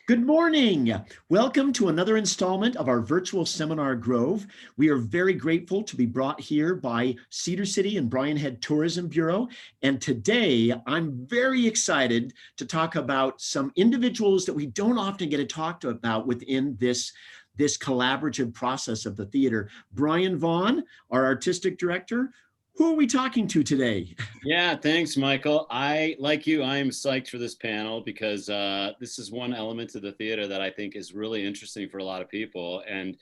Good morning. Welcome to another installment of our virtual seminar Grove. We are very grateful to be brought here by Cedar City and Bryan Head Tourism Bureau. And today I'm very excited to talk about some individuals that we don't often get to talk about within this collaborative process of the theater. Brian Vaughn, our artistic director. Who are we talking to today? Yeah, thanks, Michael. Like you, I am psyched for this panel because this is one element of the theater that I think is really interesting for a lot of people. And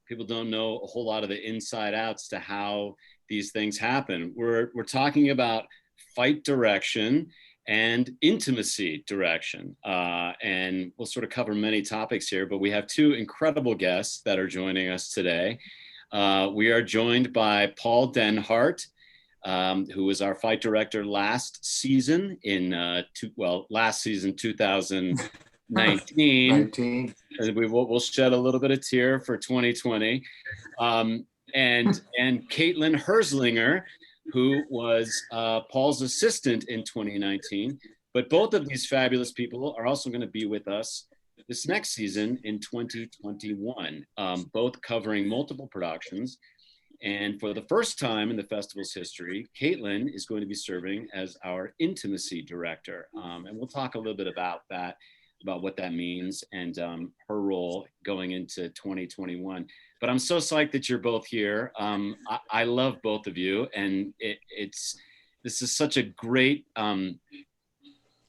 people don't know a whole lot of the inside outs to how these things happen. We're talking about fight direction and intimacy direction. And we'll sort of cover many topics here, but we have two incredible guests that are joining us today. We are joined by Paul Dennhardt, who was our fight director last season in 2019. 19. We'll shed a little bit of tear for 2020. And Caitlyn Herzlinger, who was Paul's assistant in 2019. But both of these fabulous people are also going to be with us this next season in 2021, both covering multiple productions. And for the first time in the festival's history, Caitlyn is going to be serving as our intimacy director. And we'll talk a little bit about that, about what that means and her role going into 2021. But I'm so psyched that you're both here. I love both of you. And this is such a great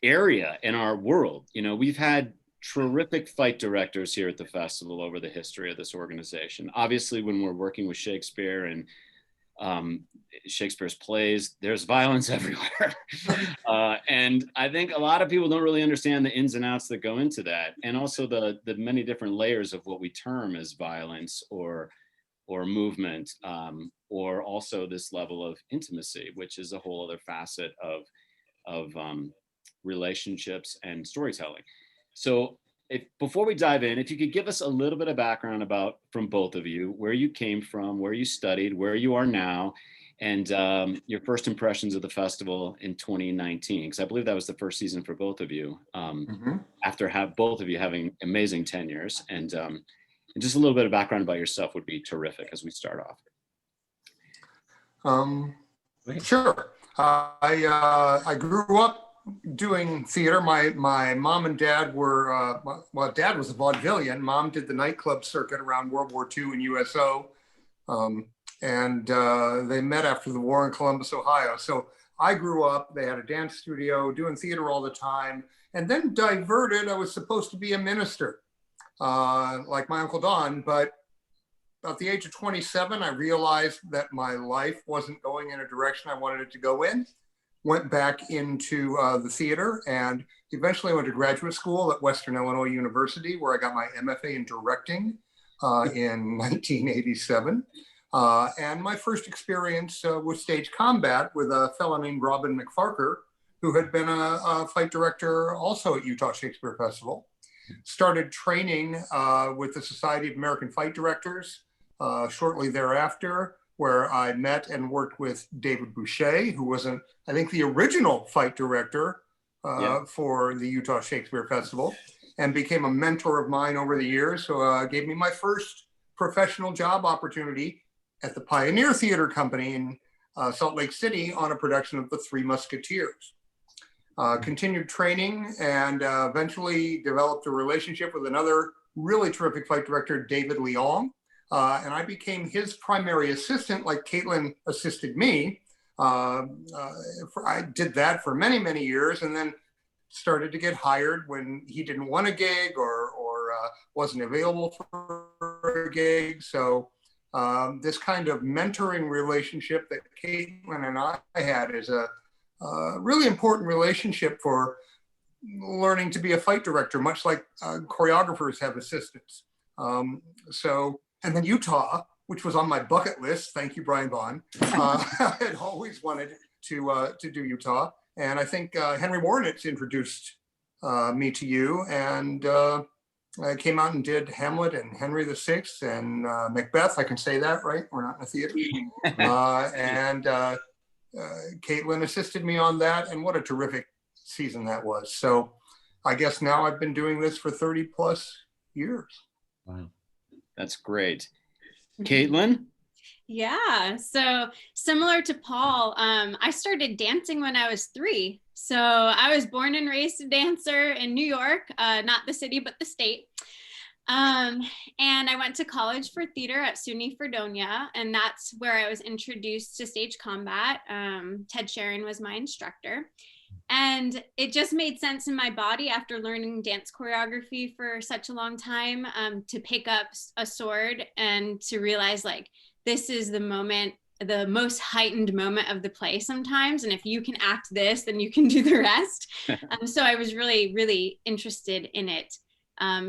area in our world. You know, we've had terrific fight directors here at the festival over the history of this organization. Obviously, when we're working with Shakespeare and Shakespeare's plays, there's violence everywhere. And I think a lot of people don't really understand the ins and outs that go into that. And also the many different layers of what we term as violence or movement, or also this level of intimacy, which is a whole other facet of relationships and storytelling. So before we dive in, if you could give us a little bit of background from both of you, where you came from, where you studied, where you are now, and your first impressions of the festival in 2019, because I believe that was the first season for both of you, after both of you having amazing tenures. And just a little bit of background about yourself would be terrific as we start off. Sure. I grew up doing theater. My mom and dad were, dad was a vaudevillian. Mom did the nightclub circuit around World War II in USO. And they met after the war in Columbus, Ohio. So I grew up, they had a dance studio, doing theater all the time, and then diverted. I was supposed to be a minister, like my Uncle Don, but about the age of 27, I realized that my life wasn't going in a direction I wanted it to go in. Went back into the theater and eventually went to graduate school at Western Illinois University, where I got my MFA in directing in 1987. And my first experience was stage combat with a fellow named Robin McFarker, who had been a fight director also at Utah Shakespeare Festival. Started training with the Society of American Fight Directors shortly thereafter, where I met and worked with David Boucher, who was, I think, the original fight director for the Utah Shakespeare Festival, and became a mentor of mine over the years. So gave me my first professional job opportunity at the Pioneer Theater Company in Salt Lake City on a production of The Three Musketeers. Continued training and eventually developed a relationship with another really terrific fight director, David Leong. And I became his primary assistant, like Caitlyn assisted me. I did that for many, many years, and then started to get hired when he didn't want a gig or wasn't available for a gig. So this kind of mentoring relationship that Caitlyn and I had is a really important relationship for learning to be a fight director, much like choreographers have assistants. And then Utah, which was on my bucket list. Thank you, Brian Vaughn. I had always wanted to do Utah. And I think Henry Warnitz introduced me to you. And I came out and did Hamlet and Henry VI and Macbeth. I can say that, right? We're not in a theater. And Caitlyn assisted me on that. And what a terrific season that was. So I guess now I've been doing this for 30 plus years. Wow, that's great. Caitlyn? Yeah, so similar to Paul, I started dancing when I was 3. So I was born and raised a dancer in New York, not the city, but the state. And I went to college for theater at SUNY Fredonia, and that's where I was introduced to stage combat. Ted Sharon was my instructor. And it just made sense in my body after learning dance choreography for such a long time, to pick up a sword and to realize like, this is the moment, the most heightened moment of the play sometimes. And if you can act this, then you can do the rest. So I was really, really interested in it,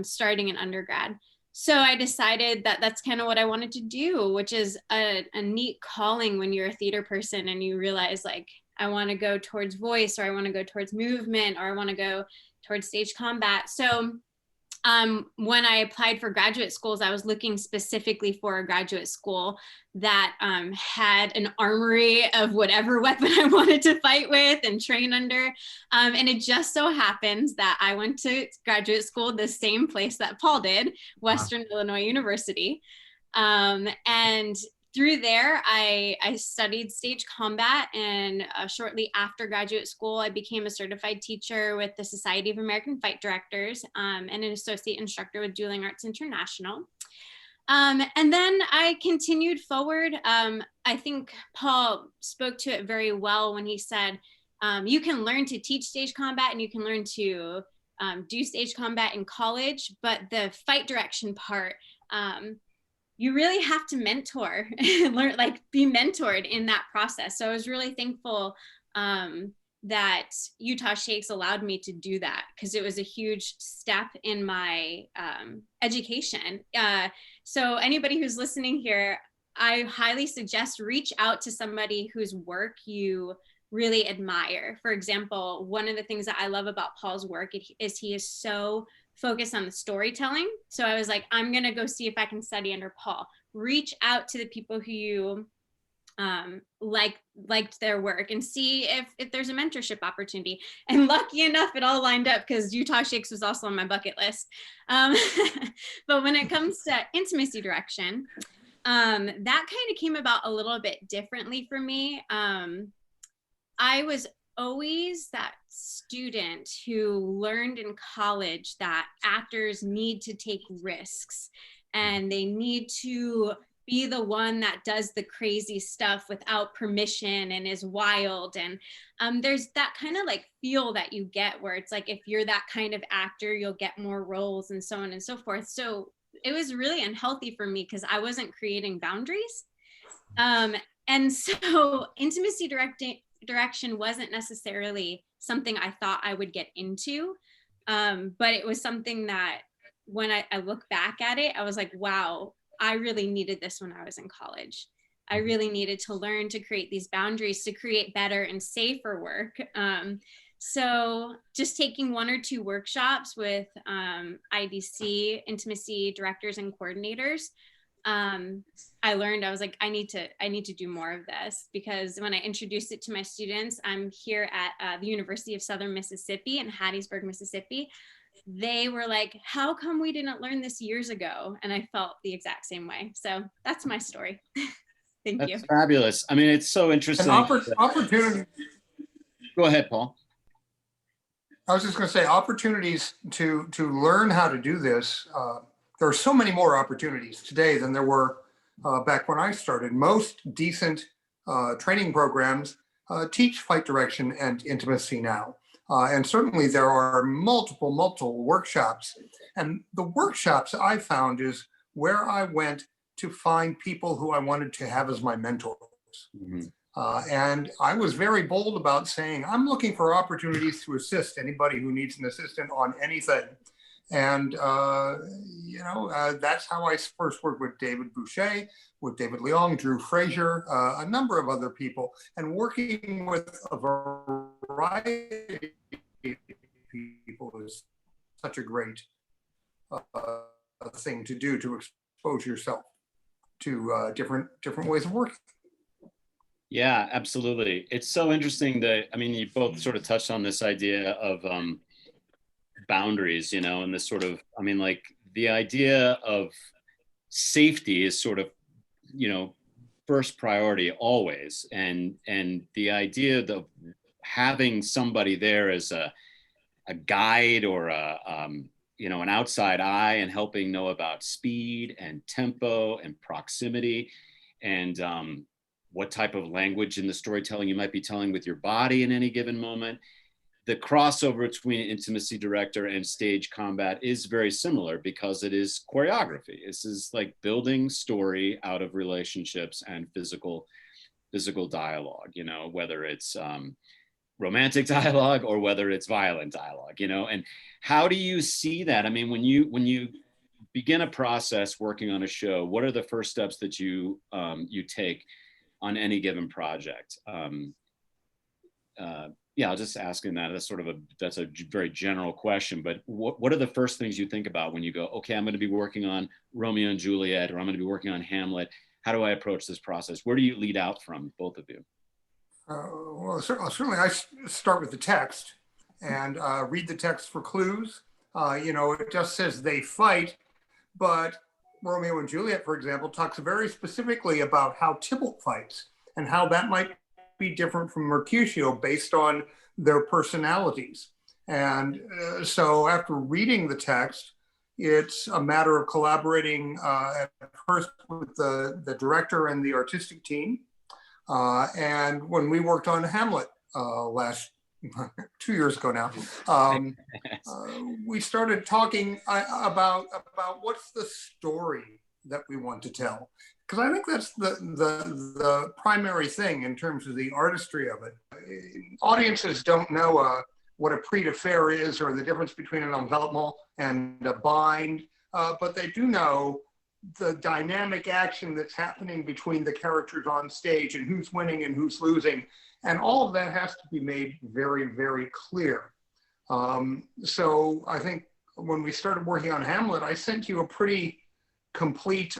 starting in undergrad. So I decided that that's kind of what I wanted to do, which is a neat calling when you're a theater person and you realize like, I want to go towards voice, or I want to go towards movement, or I want to go towards stage combat. So when I applied for graduate schools, I was looking specifically for a graduate school that had an armory of whatever weapon I wanted to fight with and train under. And it just so happens that I went to graduate school the same place that Paul did, Western Illinois University. And through there, I studied stage combat, and shortly after graduate school, I became a certified teacher with the Society of American Fight Directors, and an associate instructor with Dueling Arts International. And then I continued forward. I think Paul spoke to it very well when he said, you can learn to teach stage combat and you can learn to do stage combat in college, but the fight direction part, you really have to mentor and learn, like be mentored in that process. So I was really thankful that Utah Shakes allowed me to do that, because it was a huge step in my education. So anybody who's listening here, I highly suggest reach out to somebody whose work you really admire. For example, one of the things that I love about Paul's work is he is so focused on the storytelling. So I was like, I'm gonna go see if I can study under Paul. Reach out to the people who you liked their work and see if there's a mentorship opportunity. And lucky enough, it all lined up because Utah Shakes was also on my bucket list. But when it comes to intimacy direction, that kind of came about a little bit differently for me. I was always that student who learned in college that actors need to take risks and they need to be the one that does the crazy stuff without permission and is wild. And there's that kind of like feel that you get where it's like, if you're that kind of actor, you'll get more roles and so on and so forth. So it was really unhealthy for me because I wasn't creating boundaries. And so intimacy direction wasn't necessarily something I thought I would get into, but it was something that when I look back at it, I was like, wow, I really needed this when I was in college. I really needed to learn to create these boundaries to create better and safer work. So just taking 1 or 2 workshops with IDC, intimacy directors and coordinators, I learned, I was like, I need to do more of this, because when I introduced it to my students, I'm here at the University of Southern Mississippi in Hattiesburg, Mississippi. They were like, how come we didn't learn this years ago? And I felt the exact same way. So that's my story. Thank you. That's fabulous. I mean, it's so interesting. Opportunity. Go ahead, Paul. I was just going to say, opportunities to learn how to do this. There are so many more opportunities today than there were back when I started. Most decent training programs teach fight direction and intimacy now. And certainly there are multiple workshops. And the workshops I found is where I went to find people who I wanted to have as my mentors. Mm-hmm. And I was very bold about saying, I'm looking for opportunities to assist anybody who needs an assistant on anything. And, that's how I first worked with David Boucher, with David Leong, Drew Frazier, a number of other people, and working with a variety of people is such a great thing to do, to expose yourself to different ways of working. Yeah, absolutely. It's so interesting that, I mean, you both sort of touched on this idea of boundaries, and this sort of, I mean, like the idea of safety is sort of, first priority always. And the idea of having somebody there as a guide or an outside eye and helping know about speed and tempo and proximity and what type of language in the storytelling you might be telling with your body in any given moment. The crossover between intimacy director and stage combat is very similar because it is choreography. This is like building story out of relationships and physical dialogue, whether it's romantic dialogue or whether it's violent dialogue, and how do you see that? I mean, when you begin a process working on a show, what are the first steps that you take on any given project? Yeah, I'll just asking that. That's a very general question, but what are the first things you think about when you go, okay, I'm going to be working on Romeo and Juliet, or I'm going to be working on Hamlet. How do I approach this process? Where do you lead out from, both of you? Well, certainly I start with the text and read the text for clues. It just says they fight, but Romeo and Juliet, for example, talks very specifically about how Tybalt fights and how that might be different from Mercutio based on their personalities. And so after reading the text, it's a matter of collaborating at first with the director and the artistic team. And when we worked on Hamlet last 2 years ago now, we started talking about what's the story that we want to tell. Because I think that's the primary thing in terms of the artistry of it. Audiences don't know what a prie-de-faire is or the difference between an envelopement and a bind, but they do know the dynamic action that's happening between the characters on stage and who's winning and who's losing. And all of that has to be made very, very clear. So I think when we started working on Hamlet, I sent you a pretty complete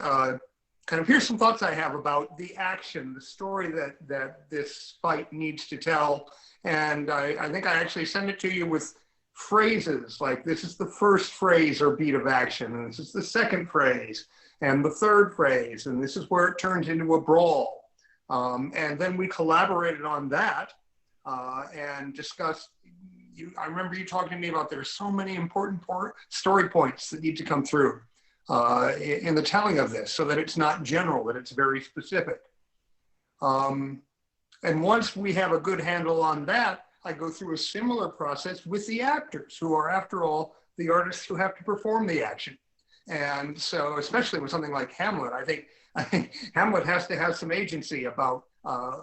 kind of, here's some thoughts I have about the action, the story that this fight needs to tell. And I think I actually sent it to you with phrases like, this is the first phrase or beat of action, and this is the second phrase, and the third phrase, and this is where it turns into a brawl. And then we collaborated on that and discussed, I remember you talking to me about there's so many important story points that need to come through in the telling of this so that it's not general, that it's very specific. And once we have a good handle on that, I go through a similar process with the actors, who are, after all, the artists who have to perform the action. And so, especially with something like Hamlet, I think Hamlet has to have some agency about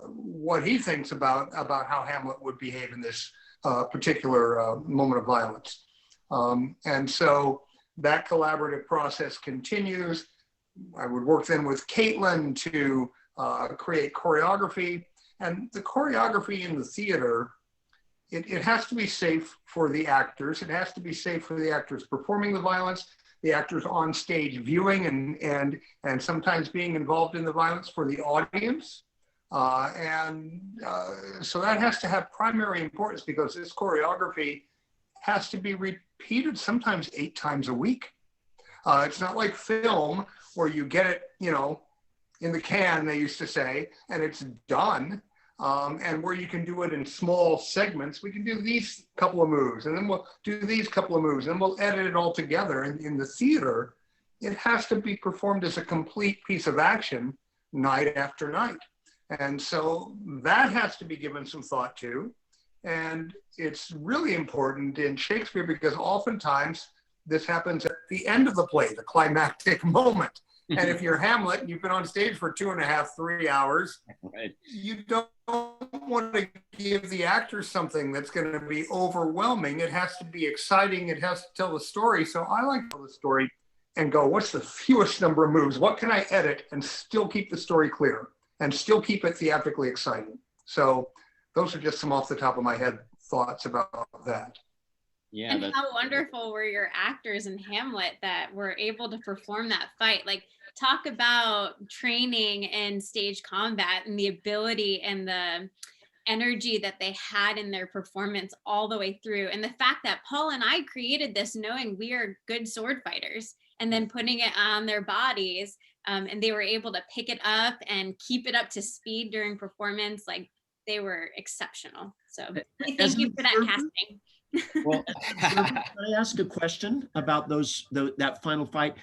what he thinks about how Hamlet would behave in this particular moment of violence. And so that collaborative process continues. I would work then with Caitlyn to create choreography. And the choreography in the theater, it has to be safe for the actors. It has to be safe for the actors performing the violence, the actors on stage viewing and sometimes being involved in the violence, for the audience. So that has to have primary importance, because this choreography has to be repeated sometimes 8 times a week. It's not like film where you get it, in the can, they used to say, and it's done. And where you can do it in small segments. We can do these couple of moves, and then we'll do these couple of moves, and we'll edit it all together. And in the theater, it has to be performed as a complete piece of action night after night. And so that has to be given some thought to. And it's really important in Shakespeare because oftentimes this happens at the end of the play, the climactic moment. And if you're Hamlet and you've been on stage for 2.5, 3 hours, right, you don't want to give the actors something that's going to be overwhelming. It has to be exciting. It has to tell the story. So I like to tell the story and go, what's the fewest number of moves? What can I edit and still keep the story clear and still keep it theatrically exciting? So those are just some off the top of my head thoughts about that. Yeah, and how wonderful were your actors in Hamlet that were able to perform that fight? Like, talk about training and stage combat and the ability and the energy that they had in their performance all the way through. And the fact that Paul and I created this knowing we are good sword fighters, and then putting it on their bodies, and they were able to pick it up and keep it up to speed during performance. Like, they were exceptional. So thank you for that casting. Well, Can I ask a question about that final fight?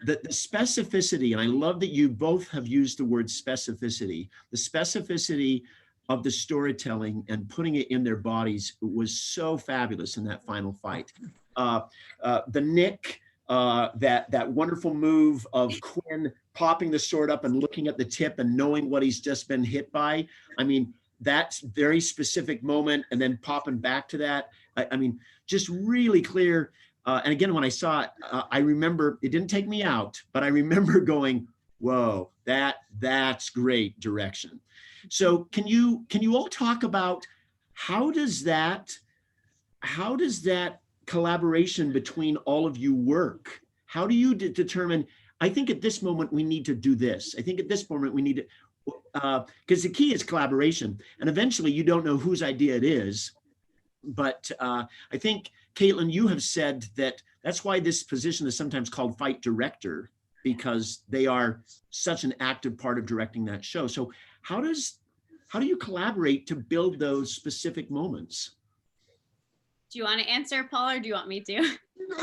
The specificity, and I love that you both have used the word specificity. The specificity of the storytelling and putting it in their bodies was so fabulous in that final fight. The Nick, that wonderful move of Quinn popping the sword up and looking at the tip and knowing what he's just been hit by. I mean, that's very specific moment, and then popping back to that. I mean, just really clear. And again, when I saw it, I remember, it didn't take me out, but I remember going, whoa, that's great direction. So can you all talk about how does that collaboration between all of you work? How do you determine, I think at this moment we need to do this. I think at this moment we need to, because the key is collaboration, and eventually you don't know whose idea it is. But I think, Caitlyn, you have said that's why this position is sometimes called fight director, because they are such an active part of directing that show. So how do you collaborate to build those specific moments? Do you want to answer, Paul, or do you want me to?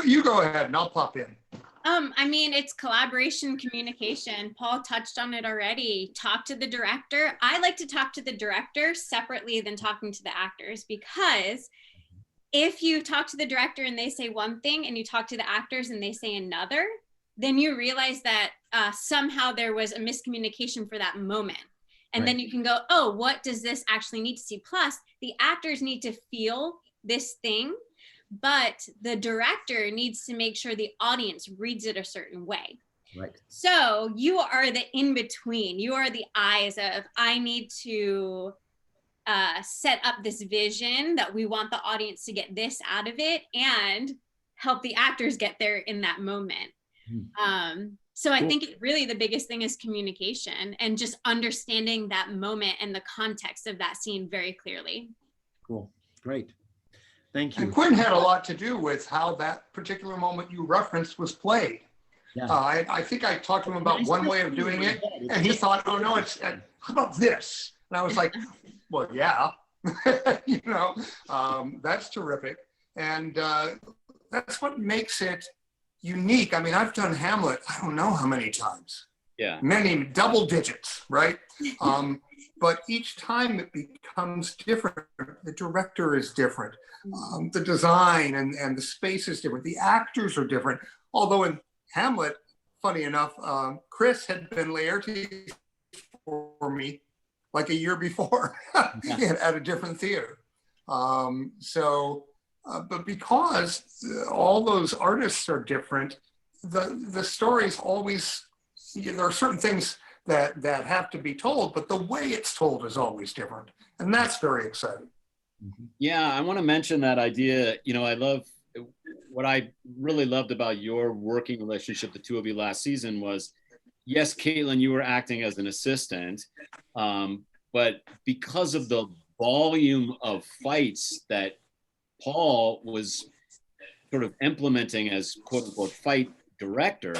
You go ahead and I'll pop in. I mean, it's collaboration, communication. Paul touched on it already. Talk to the director. I like to talk to the director separately than talking to the actors, because if you talk to the director and they say one thing and you talk to the actors and they say another, then you realize that somehow there was a miscommunication for that moment. And then you can go, oh, what does this actually need to see? Plus, the actors need to feel this thing, but the director needs to make sure the audience reads it a certain way. Right. So you are the in-between. You are the eyes of, I need to set up this vision that we want the audience to get this out of it, and help the actors get there in that moment. So I think really the biggest thing is communication and just understanding that moment and the context of that scene very clearly. Cool. Great. Thank you. And Quinn had a lot to do with how that particular moment you referenced was played. Yeah. I think I talked to him about one way of doing it, and he thought, oh no, it's how about this? And I was like, well, yeah, that's terrific. And that's what makes it unique. I mean, I've done Hamlet, I don't know how many times. Yeah. Many, double digits, right? But each time it becomes different. The director is different. The design and the space is different. The actors are different. Although in Hamlet, funny enough, Chris had been Laertes for me like a year before at a different theater. But because all those artists are different, the stories always, there are certain things that have to be told, but the way it's told is always different. And that's very exciting. Yeah, I want to mention that idea. I love, what I really loved about your working relationship, the two of you last season, was, yes, Caitlyn, you were acting as an assistant, but because of the volume of fights that Paul was sort of implementing as quote unquote fight director,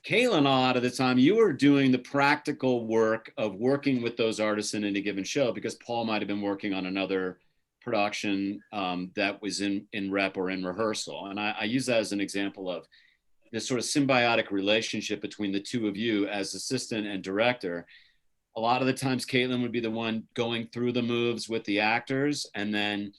Caitlyn, a lot of the time, you were doing the practical work of working with those artists in any given show, because Paul might have been working on another production that was in rep or in rehearsal. And I use that as an example of this sort of symbiotic relationship between the two of you as assistant and director. A lot of the times, Caitlyn would be the one going through the moves with the actors, and then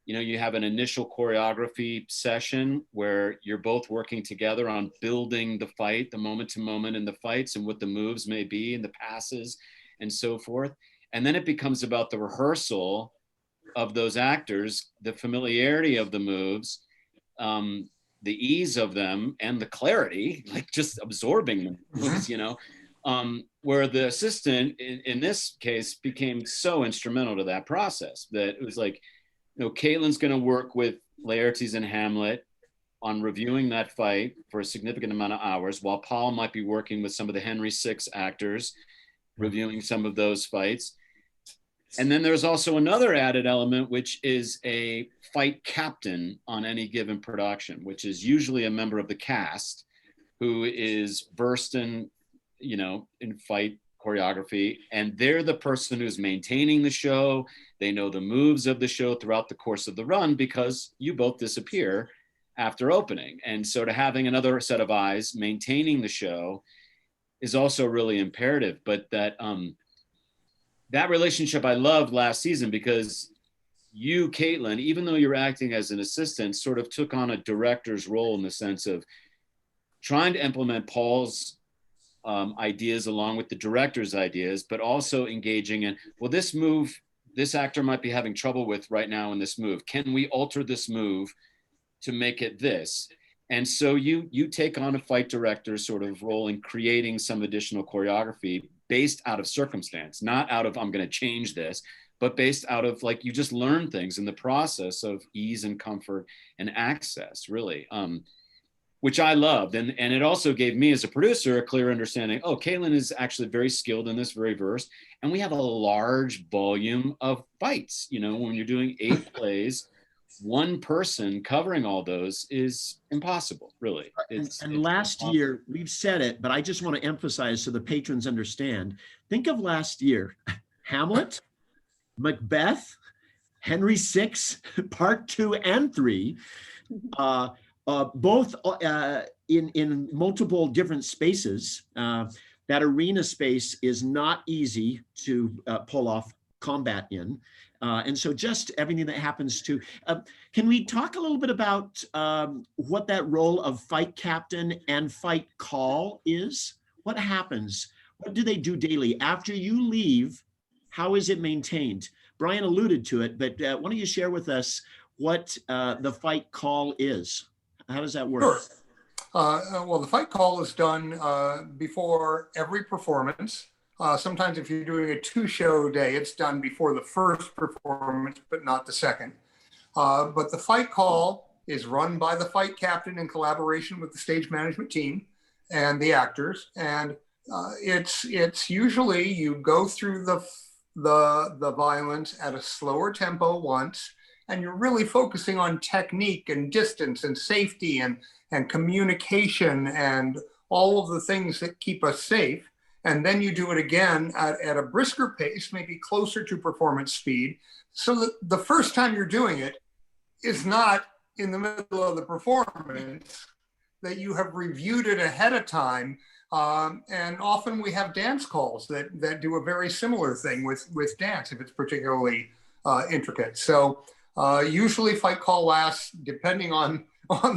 you have an initial choreography session where you're both working together on building the fight, the moment to moment in the fights, and what the moves may be and the passes and so forth. And then it becomes about the rehearsal of those actors, the familiarity of the moves, the ease of them, and the clarity, like just absorbing the moves, where the assistant in this case became so instrumental to that process that it was like, Caitlyn's going to work with Laertes and Hamlet on reviewing that fight for a significant amount of hours, while Paul might be working with some of the Henry VI actors, reviewing some of those fights. And then there's also another added element, which is a fight captain on any given production, which is usually a member of the cast who is versed in, in fight choreography. And they're the person who's maintaining the show. They know the moves of the show throughout the course of the run because you both disappear after opening. And so to having another set of eyes maintaining the show is also really imperative. But that relationship I loved last season because you, Caitlyn, even though you're acting as an assistant, sort of took on a director's role in the sense of trying to implement Paul's ideas along with the director's ideas, but also engaging in, well, this move, this actor might be having trouble with right now in this move. Can we alter this move to make it this? And so you take on a fight director sort of role in creating some additional choreography based out of circumstance, not out of, I'm going to change this, but based out of like, you just learn things in the process of ease and comfort and access, really, which I loved. And it also gave me as a producer a clear understanding, oh, Caitlyn is actually very skilled in this, very versed. And we have a large volume of fights. When you're doing 8 plays, one person covering all those is impossible, really. It's last impossible. year, we've said it, but I just want to emphasize so the patrons understand. Think of last year, Hamlet, Macbeth, Henry VI, part 2 and 3, both in multiple different spaces. That arena space is not easy to pull off combat in. And so just everything that happens to, can we talk a little bit about what that role of fight captain and fight call is? What happens? What do they do daily? After you leave, how is it maintained? Brian alluded to it, but why don't you share with us what the fight call is? How does that work? Sure. Well, the fight call is done before every performance. Sometimes if you're doing a 2-show day, it's done before the first performance, but not the second. But the fight call is run by the fight captain in collaboration with the stage management team and the actors. And it's usually you go through the violence at a slower tempo once, and you're really focusing on technique and distance and safety and communication and all of the things that keep us safe. And then you do it again at a brisker pace, maybe closer to performance speed. So that the first time you're doing it is not in the middle of the performance, that you have reviewed it ahead of time. And often we have dance calls that do a very similar thing with dance, if it's particularly intricate. So usually fight call lasts, depending on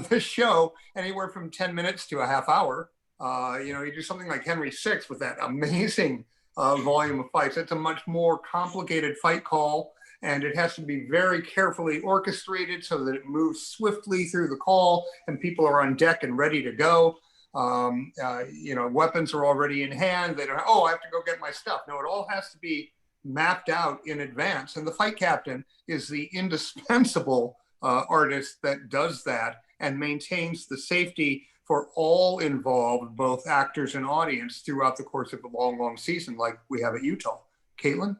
the show, anywhere from 10 minutes to a half hour. You do something like Henry VI with that amazing volume of fights. It's a much more complicated fight call, and it has to be very carefully orchestrated so that it moves swiftly through the call and people are on deck and ready to go. Weapons are already in hand. They don't, I have to go get my stuff. No, it all has to be mapped out in advance. And the fight captain is the indispensable artist that does that and maintains the safety for all involved, both actors and audience, throughout the course of a long, long season like we have at Utah. Caitlyn?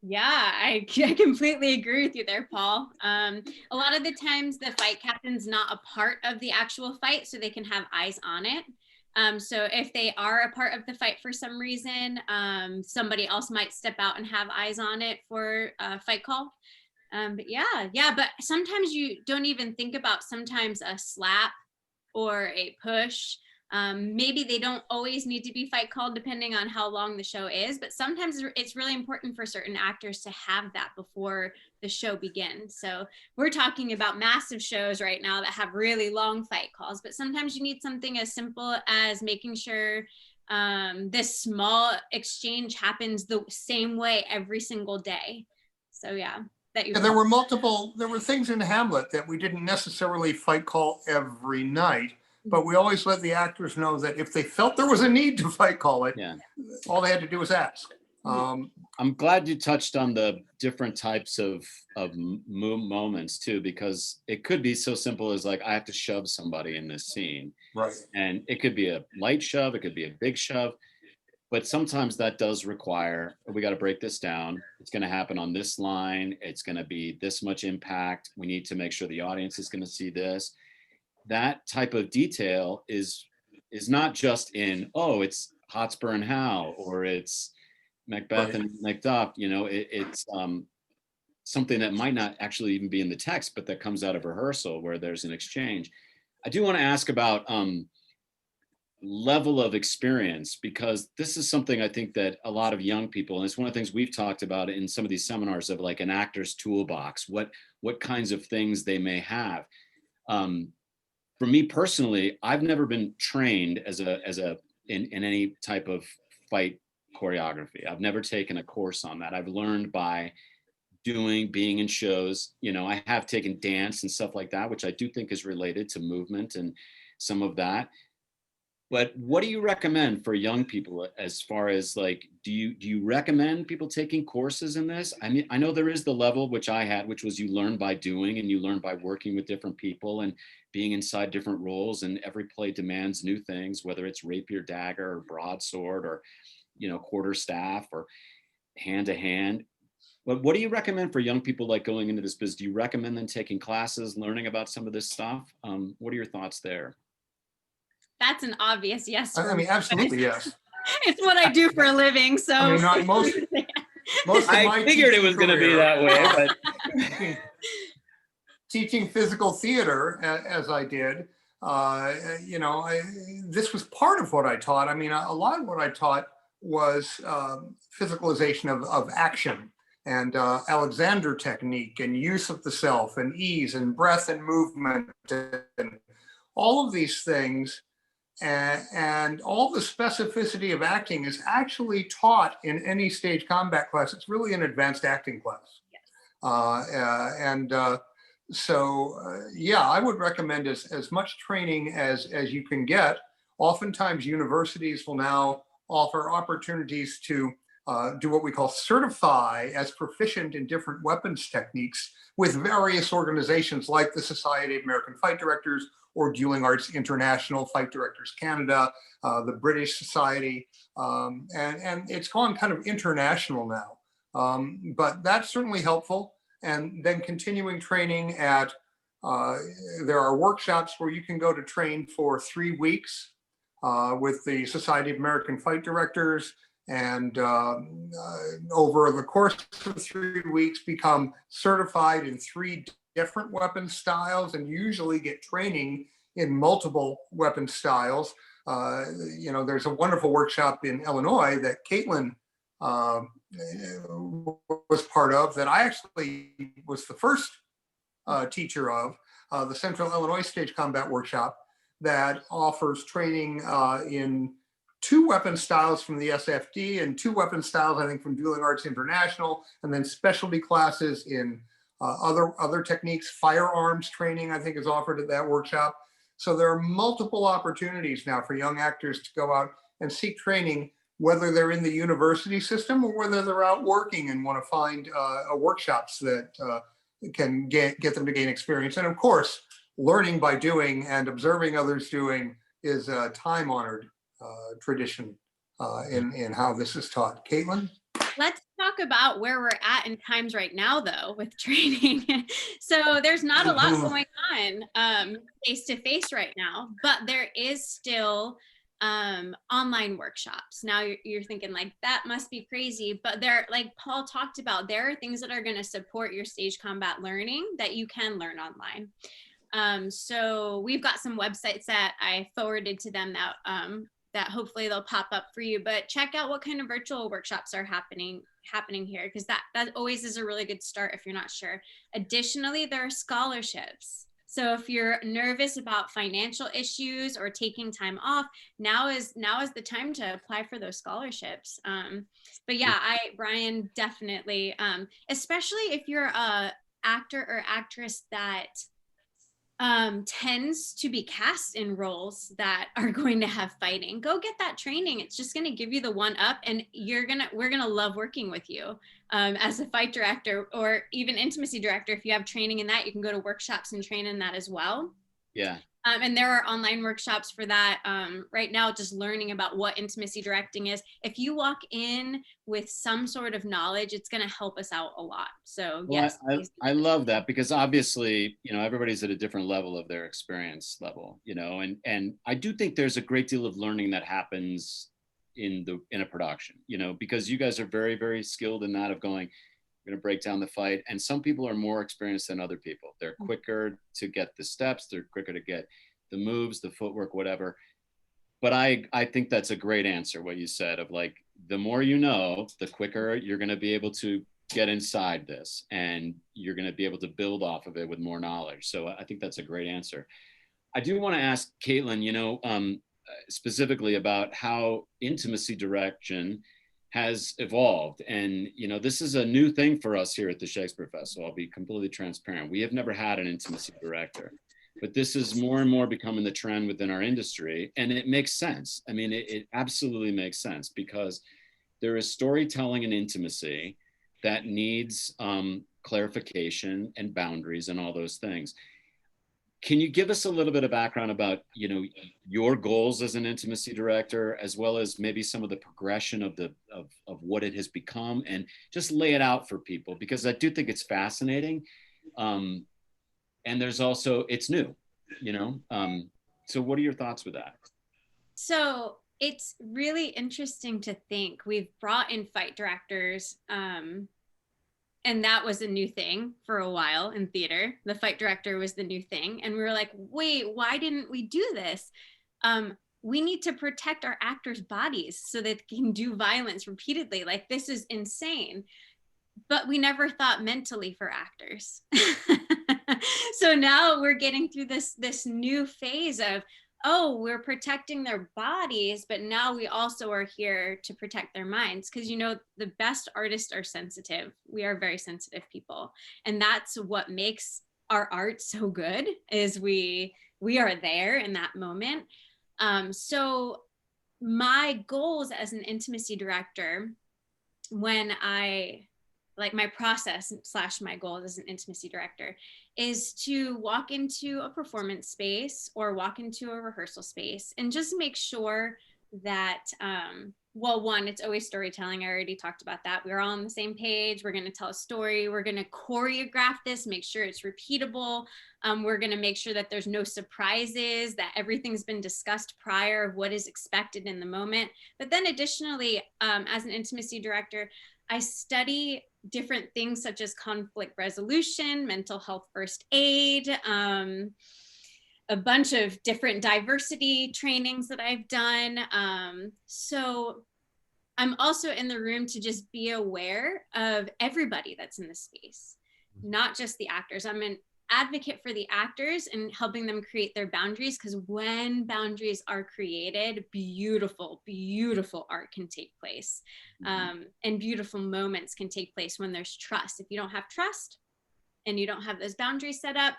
Yeah, I completely agree with you there, Paul. A lot of the times the fight captain's not a part of the actual fight, so they can have eyes on it. So if they are a part of the fight for some reason, somebody else might step out and have eyes on it for a fight call. But sometimes you don't even think about sometimes a slap or a push. Maybe they don't always need to be fight called depending on how long the show is, but sometimes it's really important for certain actors to have that before the show begins. So we're talking about massive shows right now that have really long fight calls, but sometimes you need something as simple as making sure this small exchange happens the same way every single day. So yeah. There were things in Hamlet that we didn't necessarily fight call every night, but we always let the actors know that if they felt there was a need to fight call it, all they had to do was ask. I'm glad you touched on the different types of moments too, because it could be so simple as like, I have to shove somebody in this scene. Right. And it could be a light shove, it could be a big shove. But sometimes that does require, we got to break this down. It's going to happen on this line. It's going to be this much impact. We need to make sure the audience is going to see this. That type of detail is not just in, oh, it's Hotspur and Howe, or it's Macbeth and Macduff. You know, it's something that might not actually even be in the text, but that comes out of rehearsal where there's an exchange. I do want to ask about level of experience, because this is something I think that a lot of young people, and it's one of the things we've talked about in some of these seminars, of like an actor's toolbox, what kinds of things they may have. For me personally, I've never been trained in any type of fight choreography. I've never taken a course on that. I've learned by being in shows. You know, I have taken dance and stuff like that, which I do think is related to movement and some of that. But what do you recommend for young people as far as like, do you recommend people taking courses in this? I mean, I know there is the level which I had, which was you learn by doing, and you learn by working with different people and being inside different roles, and every play demands new things, whether it's rapier, dagger, or broadsword, or, you know, quarterstaff, or hand to hand. But what do you recommend for young people like going into this business? Do you recommend them taking classes, learning about some of this stuff? What are your thoughts there? That's an obvious yes. I mean, absolutely yes. It's what I do for a living, so. I mean, not most of I my figured it was going to be that way, but teaching physical theater as I did, you know, this was part of what I taught. I mean, a lot of what I taught was physicalization of action, and Alexander technique, and use of the self, and ease, and breath, and movement, and all of these things. And all the specificity of acting is actually taught in any stage combat class. It's really an advanced acting class. Yes. So yeah, I would recommend as much training as you can get. Oftentimes universities will now offer opportunities to do what we call certify as proficient in different weapons techniques with various organizations like the Society of American Fight Directors, or Dueling Arts International, Fight Directors Canada, the British Society, and it's gone kind of international now. But that's certainly helpful. And then continuing training at, there are workshops where you can go to train for 3 weeks with the Society of American Fight Directors, and over the course of 3 weeks become certified in 3 different weapon styles, and usually get training in multiple weapon styles. You know, there's a wonderful workshop in Illinois that Caitlyn was part of, that I actually was the first teacher of, the Central Illinois Stage Combat Workshop, that offers training in 2 weapon styles from the SFD, and 2 weapon styles, I think, from Dueling Arts International, and then specialty classes in other techniques. Firearms training, I think, is offered at that workshop. So there are multiple opportunities now for young actors to go out and seek training, whether they're in the university system or whether they're out working and want to find workshops that can get them to gain experience. And of course, learning by doing and observing others doing is a time-honored tradition in how this is taught. Caitlyn? Let's talk about where we're at in times right now, though, with training. So there's not a lot going on face-to-face right now, but there is still online workshops. Now you're thinking like, that must be crazy, but there, like Paul talked about, there are things that are going to support your stage combat learning that you can learn online. So we've got some websites that I forwarded to them that hopefully they'll pop up for you, but check out what kind of virtual workshops are happening here, because that always is a really good start if you're not sure. Additionally, there are scholarships. So if you're nervous about financial issues or taking time off, now is the time to apply for those scholarships. But yeah, Brian, definitely, especially if you're a actor or actress that tends to be cast in roles that are going to have fighting, go get that training. It's just going to give you the one up, and we're going to love working with you as a fight director or even intimacy director. If you have training in that, you can go to workshops and train in that as well. Yeah. And there are online workshops for that right now, just learning about what intimacy directing is. If you walk in with some sort of knowledge, it's going to help us out a lot. So Well, yes. I love that, because obviously, everybody's at a different level of their experience level, and I do think there's a great deal of learning that happens in a production, because you guys are very, very skilled in that of going, we're going to break down the fight. And some people are more experienced than other people. They're quicker to get the steps. They're quicker to get the moves, the footwork, whatever. But I think that's a great answer, what you said, of like, the more you know, the quicker you're going to be able to get inside this, and you're going to be able to build off of it with more knowledge. So I think that's a great answer. I do want to ask Caitlyn, specifically about how intimacy direction has evolved. And, this is a new thing for us here at the Shakespeare Festival. I'll be completely transparent. We have never had an intimacy director, but this is more and more becoming the trend within our industry. And it makes sense. I mean, it absolutely makes sense, because there is storytelling and intimacy that needs clarification and boundaries and all those things. Can you give us a little bit of background about, your goals as an intimacy director, as well as maybe some of the progression of what it has become, and just lay it out for people, because I do think it's fascinating. And there's also, it's new, so what are your thoughts with that? So it's really interesting to think we've brought in fight directors, and that was a new thing for a while in theater. The fight director was the new thing. And we were like, wait, why didn't we do this? We need to protect our actors' bodies so that they can do violence repeatedly. Like, this is insane. But we never thought mentally for actors. So now we're getting through this new phase of, oh, we're protecting their bodies, but now we also are here to protect their minds. Because, the best artists are sensitive. We are very sensitive people. And that's what makes our art so good, is we are there in that moment. So my goals as an intimacy director, my process / my goal as an intimacy director, is to walk into a performance space or walk into a rehearsal space and just make sure that, one, it's always storytelling. I already talked about that. We're all on the same page. We're going to tell a story. We're going to choreograph this, make sure it's repeatable. We're going to make sure that there's no surprises, that everything's been discussed prior of what is expected in the moment. But then additionally, as an intimacy director, I study different things such as conflict resolution, mental health first aid, a bunch of different diversity trainings that I've done. So I'm also in the room to just be aware of everybody that's in the space, not just the actors. I'm an advocate for the actors and helping them create their boundaries, because when boundaries are created, beautiful, beautiful art can take place. And beautiful moments can take place when there's trust. If you don't have trust and you don't have those boundaries set up,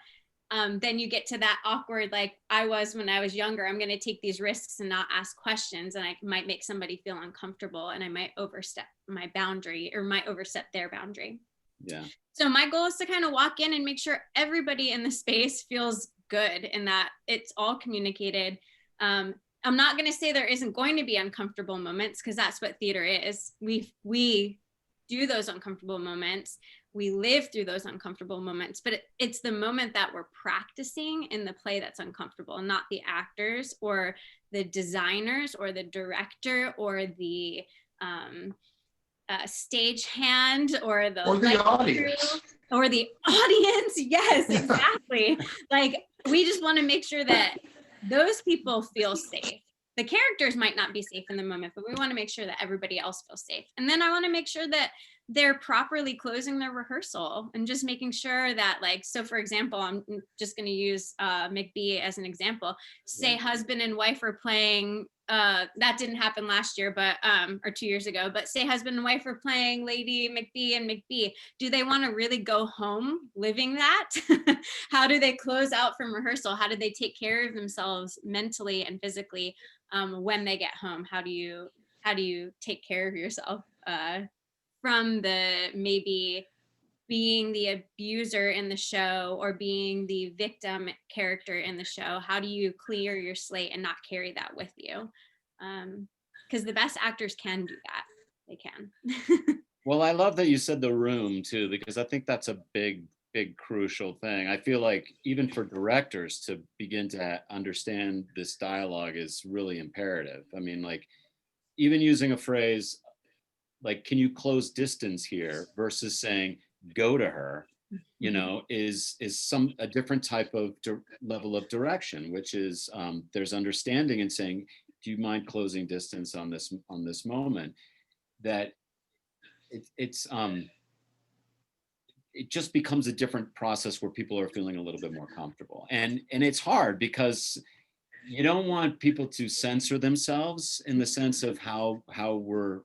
then you get to that awkward, like I was when I was younger, I'm going to take these risks and not ask questions, and I might make somebody feel uncomfortable, and I might overstep my boundary or might overstep their boundary. Yeah. So my goal is to kind of walk in and make sure everybody in the space feels good and that it's all communicated. I'm not going to say there isn't going to be uncomfortable moments, because that's what theater is. We do those uncomfortable moments. We live through those uncomfortable moments, but it's the moment that we're practicing in the play that's uncomfortable, and not the actors or the designers or the director or the stagehand or the audience. Or the audience. Yes, exactly. Like, we just want to make sure that those people feel safe. The characters might not be safe in the moment, but we want to make sure that everybody else feels safe. And then I want to make sure that they're properly closing their rehearsal and just making sure that, like, so for example, I'm just going to use McBee as an example. Say husband and wife are playing, that didn't happen last year, but or 2 years ago, but say husband and wife are playing Lady McBee and McBee. Do they want to really go home living that? How do they close out from rehearsal? How do they take care of themselves mentally and physically when they get home? How do you take care of yourself from the maybe being the abuser in the show or being the victim character in the show? How do you clear your slate and not carry that with you? Because the best actors can do that. They can. Well, I love that you said the room too, because I think that's a big crucial thing. I feel like even for directors to begin to understand this dialogue is really imperative. I mean, like even using a phrase like, can you close distance here versus saying, go to her, you know, is a different type of level of direction, which is there's understanding and saying, do you mind closing distance on this moment? That it just becomes a different process where people are feeling a little bit more comfortable. And it's hard because you don't want people to censor themselves in the sense of how we're,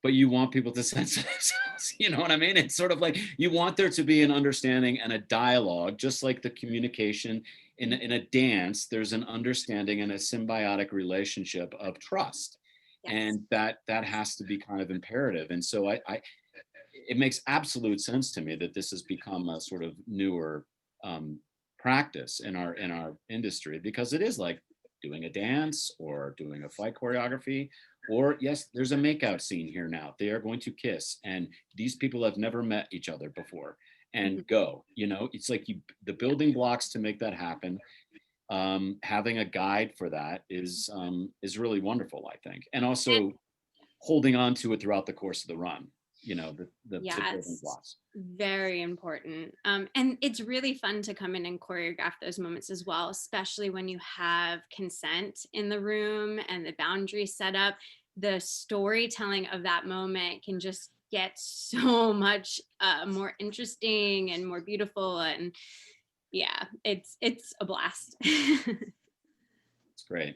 but you want people to censor themselves. You know what I mean? It's sort of like you want there to be an understanding and a dialogue, just like the communication in a dance. There's an understanding and a symbiotic relationship of trust. Yes. And that has to be kind of imperative. And so it makes absolute sense to me that this has become a sort of newer practice in our industry, because it is like doing a dance or doing a fight choreography, or yes, there's a makeout scene here now. They are going to kiss, and these people have never met each other before, and go. You know, it's like the building blocks to make that happen. Having a guide for that is really wonderful, I think, and also holding on to it throughout the course of the run. You know, the building blocks. Very important. And it's really fun to come in and choreograph those moments as well, especially when you have consent in the room and the boundaries set up. The storytelling of that moment can just get so much more interesting and more beautiful. And yeah, it's a blast. It's great.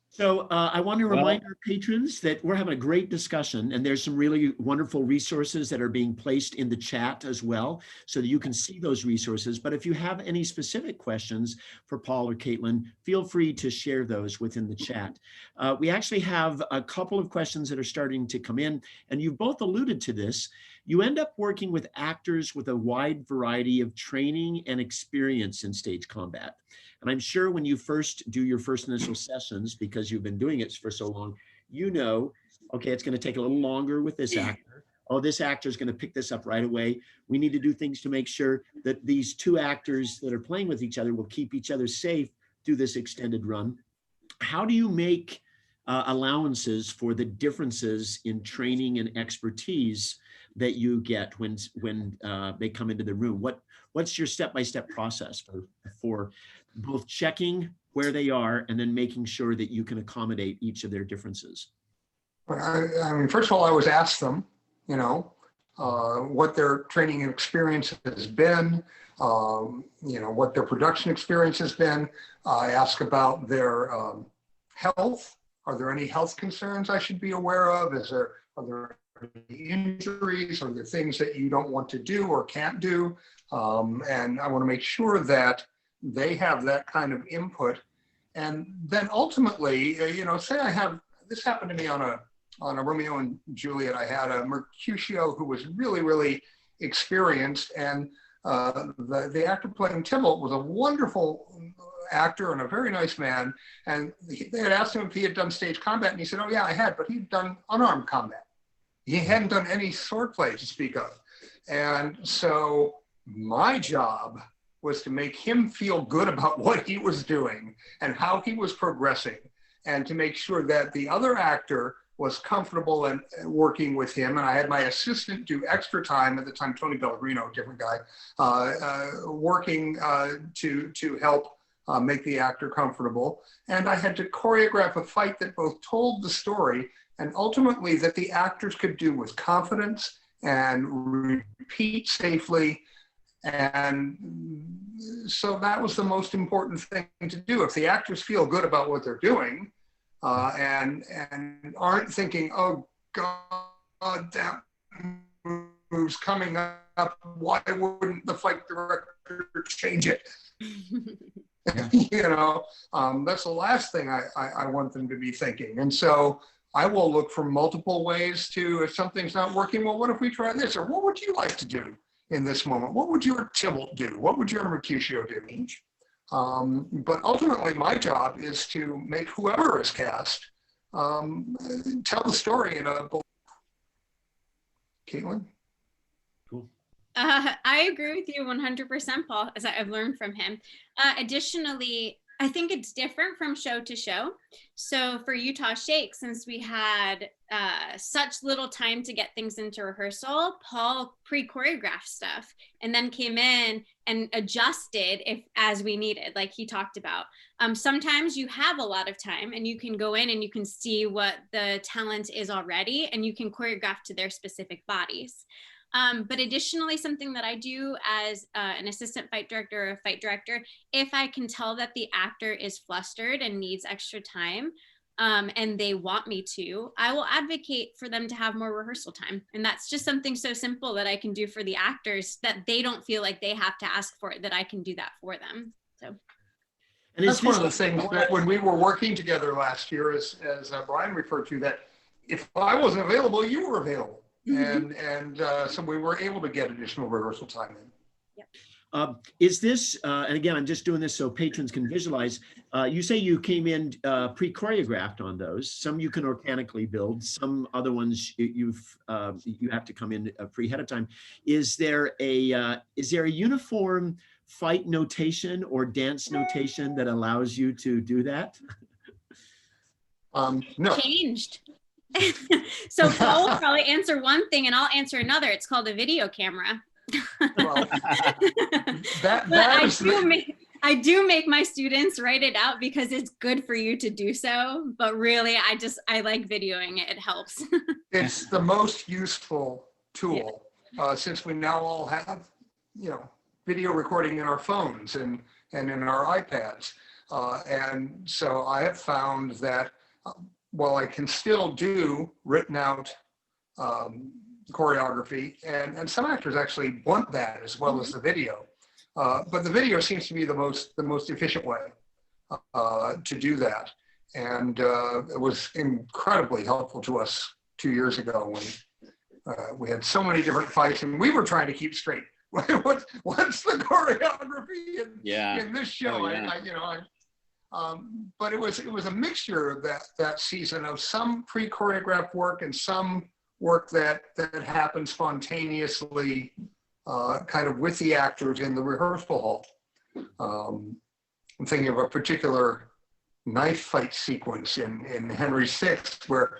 So I want to remind our patrons that we're having a great discussion, and there's some really wonderful resources that are being placed in the chat as well, so that you can see those resources. But if you have any specific questions for Paul or Caitlyn, feel free to share those within the chat. We actually have a couple of questions that are starting to come in, and you've both alluded to this. You end up working with actors with a wide variety of training and experience in stage combat. And I'm sure when you first do your first initial sessions, because you've been doing it for so long, you know, okay, it's going to take a little longer with this actor. Oh, this actor is going to pick this up right away. We need to do things to make sure that these two actors that are playing with each other will keep each other safe through this extended run. How do you make allowances for the differences in training and expertise that you get when they come into the room? What's your step-by-step process for both checking where they are and then making sure that you can accommodate each of their differences? I mean, first of all, I always ask them, you know, what their training and experience has been, you know, what their production experience has been. I ask about their health. Are there any health concerns I should be aware of? Are there any injuries? Are there things that you don't want to do or can't do? And I want to make sure that they have that kind of input. And then ultimately, you know, say this happened to me on a Romeo and Juliet. I had a Mercutio who was really, really experienced, and the actor playing Tybalt was a wonderful actor and a very nice man. And they had asked him if he had done stage combat, and he said, oh yeah, I had, but he'd done unarmed combat. He hadn't done any swordplay to speak of. And so my job was to make him feel good about what he was doing and how he was progressing, and to make sure that the other actor was comfortable and working with him. And I had my assistant do extra time at the time, Tony Pellegrino, different guy, working to help make the actor comfortable. And I had to choreograph a fight that both told the story and ultimately that the actors could do with confidence and repeat safely. And so that was the most important thing to do. If the actors feel good about what they're doing and aren't thinking, oh God, that move's coming up, why wouldn't the fight director change it? Yeah. You know, that's the last thing I want them to be thinking. And so I will look for multiple ways to, if something's not working, well, what if we try this? Or what would you like to do in this moment? What would your Tybalt do? What would your Mercutio do? But ultimately, my job is to make whoever is cast tell the story in a. Caitlyn? Cool. I agree with you 100%, Paul, as I've learned from him. Additionally, I think it's different from show to show. So for Utah Shake, since we had such little time to get things into rehearsal, Paul pre-choreographed stuff and then came in and adjusted as we needed, like he talked about. Sometimes you have a lot of time and you can go in and you can see what the talent is already and you can choreograph to their specific bodies. But additionally, something that I do as an assistant fight director or a fight director, if I can tell that the actor is flustered and needs extra time and they want me to, I will advocate for them to have more rehearsal time. And that's just something so simple that I can do for the actors that they don't feel like they have to ask for it, that I can do that for them. So. And that's one of the things that when we were working together last year, as Brian referred to, that if I wasn't available, you were available. And so we were able to get additional rehearsal time in. Yep. Is this, and again, I'm just doing this so patrons can visualize, you say you came in pre-choreographed on those. Some you can organically build, some other ones you have to come in pre-ahead of time. Is there a uniform fight notation or dance notation that allows you to do that? No. Changed. So Paul will probably answer one thing and I'll answer another. It's called a video camera. Well, I do make my students write it out because it's good for you to do so. But really, I like videoing it. It helps. It's the most useful tool since we now all have, video recording in our phones and in our iPads. And so I have found that while I can still do written out choreography, and some actors actually want that as well as the video, but the video seems to be the most efficient way to do that. And it was incredibly helpful to us 2 years ago when we had so many different fights and we were trying to keep straight. What's the choreography in this show? But it was a mixture of that season of some pre-choreographed work and some work that happened spontaneously, kind of with the actors in the rehearsal hall. I'm thinking of a particular knife fight sequence in Henry VI where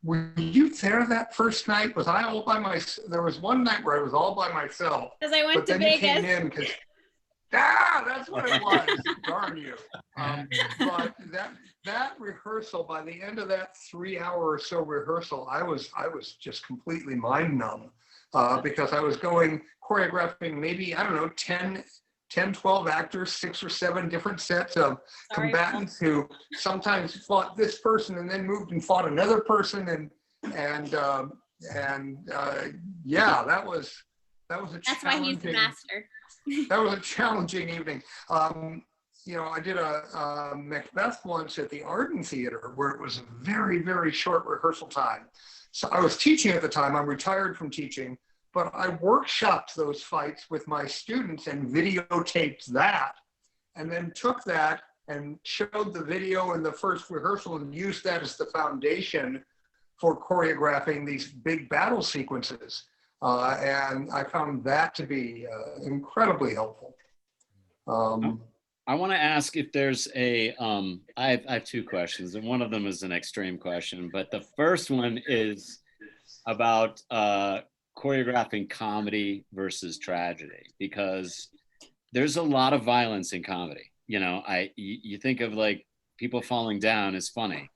were you there that first night? Was I all by myself? There was one night where I was all by myself. Because I went to Vegas. Vegas. You came in because that's what it was. Darn you. But that rehearsal, by the end of that 3 hour or so rehearsal, I was just completely mind numb because I was choreographing maybe, 10, 12 actors, 6 or 7 different sets of combatants who sometimes fought this person and then moved and fought another person. That was a That's why he's the master. That was a challenging evening. I did a Macbeth once at the Arden Theater where it was a very, very short rehearsal time. So I was teaching at the time. I'm retired from teaching, but I workshopped those fights with my students and videotaped that, and then took that and showed the video in the first rehearsal and used that as the foundation for choreographing these big battle sequences. And I found that to be incredibly helpful. I want to ask if there's I have 2 questions, and one of them is an extreme question, but the first one is about choreographing comedy versus tragedy, because there's a lot of violence in comedy. You think of like people falling down is funny.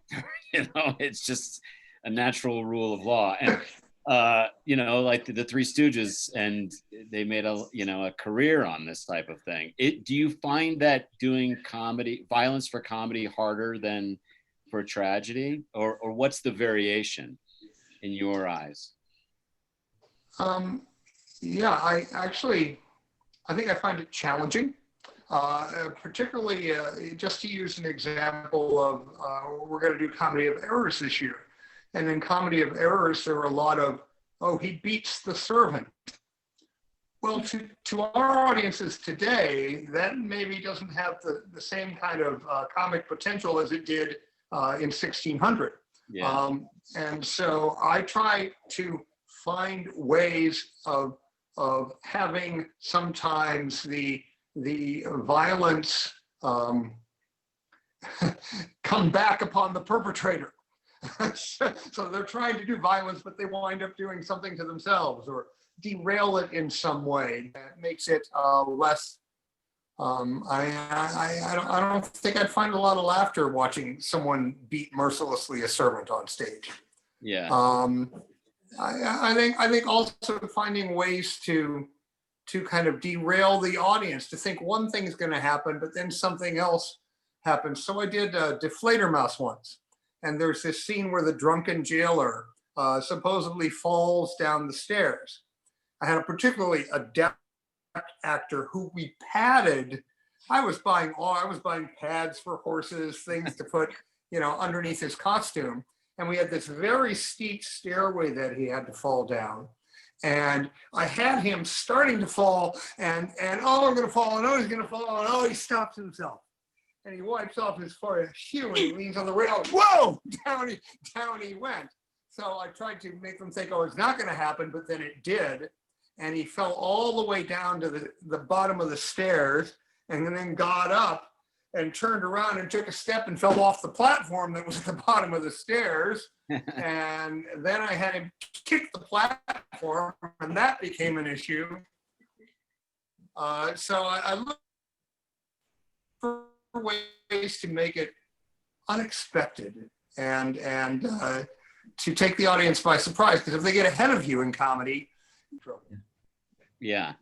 It's just a natural rule of law. And like the Three Stooges, and they made a career on this type of thing. Do you find that doing violence for comedy harder than for tragedy, or what's the variation in your eyes? I think I find it challenging. particularly just to use an example of, we're going to do comedy of errors this year. And in comedy of errors, there are a lot of, oh, he beats the servant. Well, to our audiences today, that maybe doesn't have the same kind of comic potential as it did in 1600. Yeah. And so I try to find ways of having sometimes the violence come back upon the perpetrator. So they're trying to do violence, but they wind up doing something to themselves or derail it in some way that makes it less. I don't think I'd find a lot of laughter watching someone beat mercilessly a servant on stage. Yeah. I think also finding ways to kind of derail the audience to think one thing is going to happen, but then something else happens. So I did Deflator Mouse once, and there's this scene where the drunken jailer supposedly falls down the stairs. I had a particularly adept actor who we padded. I was buying pads for horses, things to put, underneath his costume. And we had this very steep stairway that he had to fall down. And I had him starting to fall and oh, I'm going to fall, and oh, he's going to fall, and oh, he stops himself. And he wipes off his forehead, and he leans on the rail, whoa, down he went. So I tried to make them think, oh, it's not going to happen, but then it did. And he fell all the way down to the bottom of the stairs, and then got up and turned around and took a step and fell off the platform that was at the bottom of the stairs. And then I had him kick the platform, and that became an issue. So I look for ways to make it unexpected and to take the audience by surprise, because if they get ahead of you in comedy, yeah.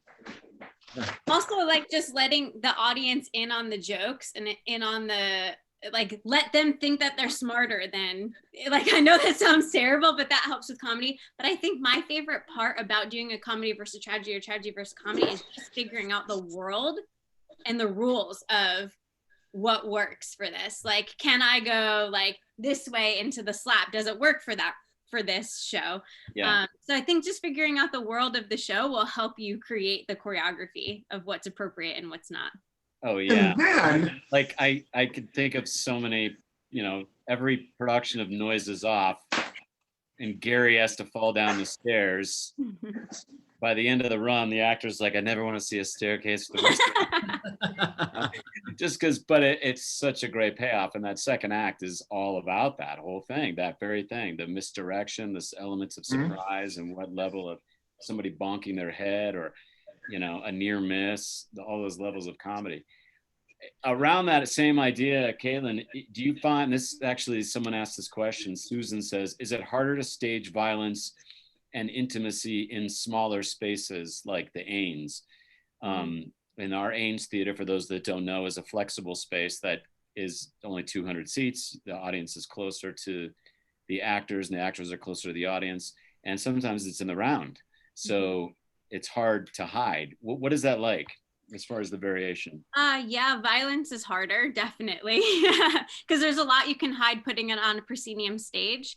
Also, like, just letting the audience in on the jokes and in on the, like, let them think that they're smarter than, like, I know that sounds terrible, but that helps with comedy. But I think my favorite part about doing a comedy versus tragedy or tragedy versus comedy is just figuring out the world and the rules of what works for this. Like, can I go like this way into the slap? Does it work for this show? Yeah. So I think just figuring out the world of the show will help you create the choreography of what's appropriate and what's not. Oh yeah. And then, like I could think of so many, every production of Noise is Off, and Gary has to fall down the stairs. By the end of the run, the actor's like, I never want to see a staircase for the rest of just because, but it's such a great payoff. And that second act is all about that whole thing, that very thing, the misdirection, the elements of surprise, and what level of somebody bonking their head or, a near miss, all those levels of comedy. Around that same idea, Caitlyn, do you find this, actually someone asked this question, Susan says, is it harder to stage violence and intimacy in smaller spaces like the Ains? In our Ains Theater, for those that don't know, is a flexible space that is only 200 seats. The audience is closer to the actors, and the actors are closer to the audience. And sometimes it's in the round. So it's hard to hide. What is that like as far as the variation? Yeah, violence is harder, definitely. Because there's a lot you can hide putting it on a proscenium stage.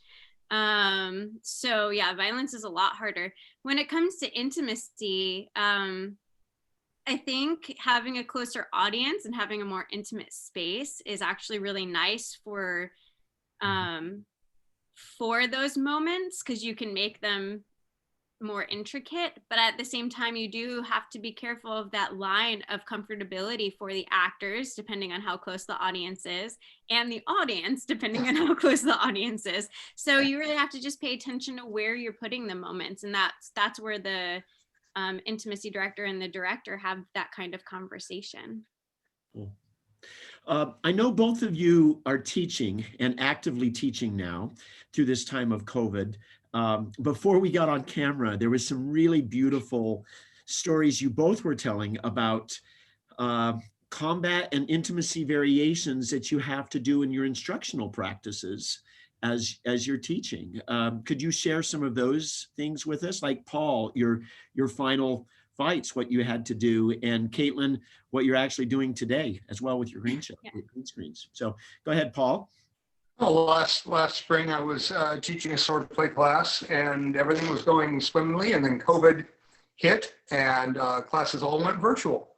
So yeah, violence is a lot harder. When it comes to intimacy, I think having a closer audience and having a more intimate space is actually really nice for those moments, because you can make them more intricate, but at the same time you do have to be careful of that line of comfortability for the actors, depending on how close the audience is, and the audience, depending on how close the audience is. So you really have to just pay attention to where you're putting the moments, and that's where the intimacy director and the director have that kind of conversation. Cool. I know both of you are teaching and actively teaching now through this time of COVID. Before we got on camera, there was some really beautiful stories you both were telling about combat and intimacy variations that you have to do in your instructional practices as you're teaching. Could you share some of those things with us? Like Paul, your final fights, what you had to do, and Caitlyn, what you're actually doing today as well with your green screens. So go ahead, Paul. Well, last spring I was teaching a sword play class, and everything was going swimmingly, and then COVID hit, and classes all went virtual.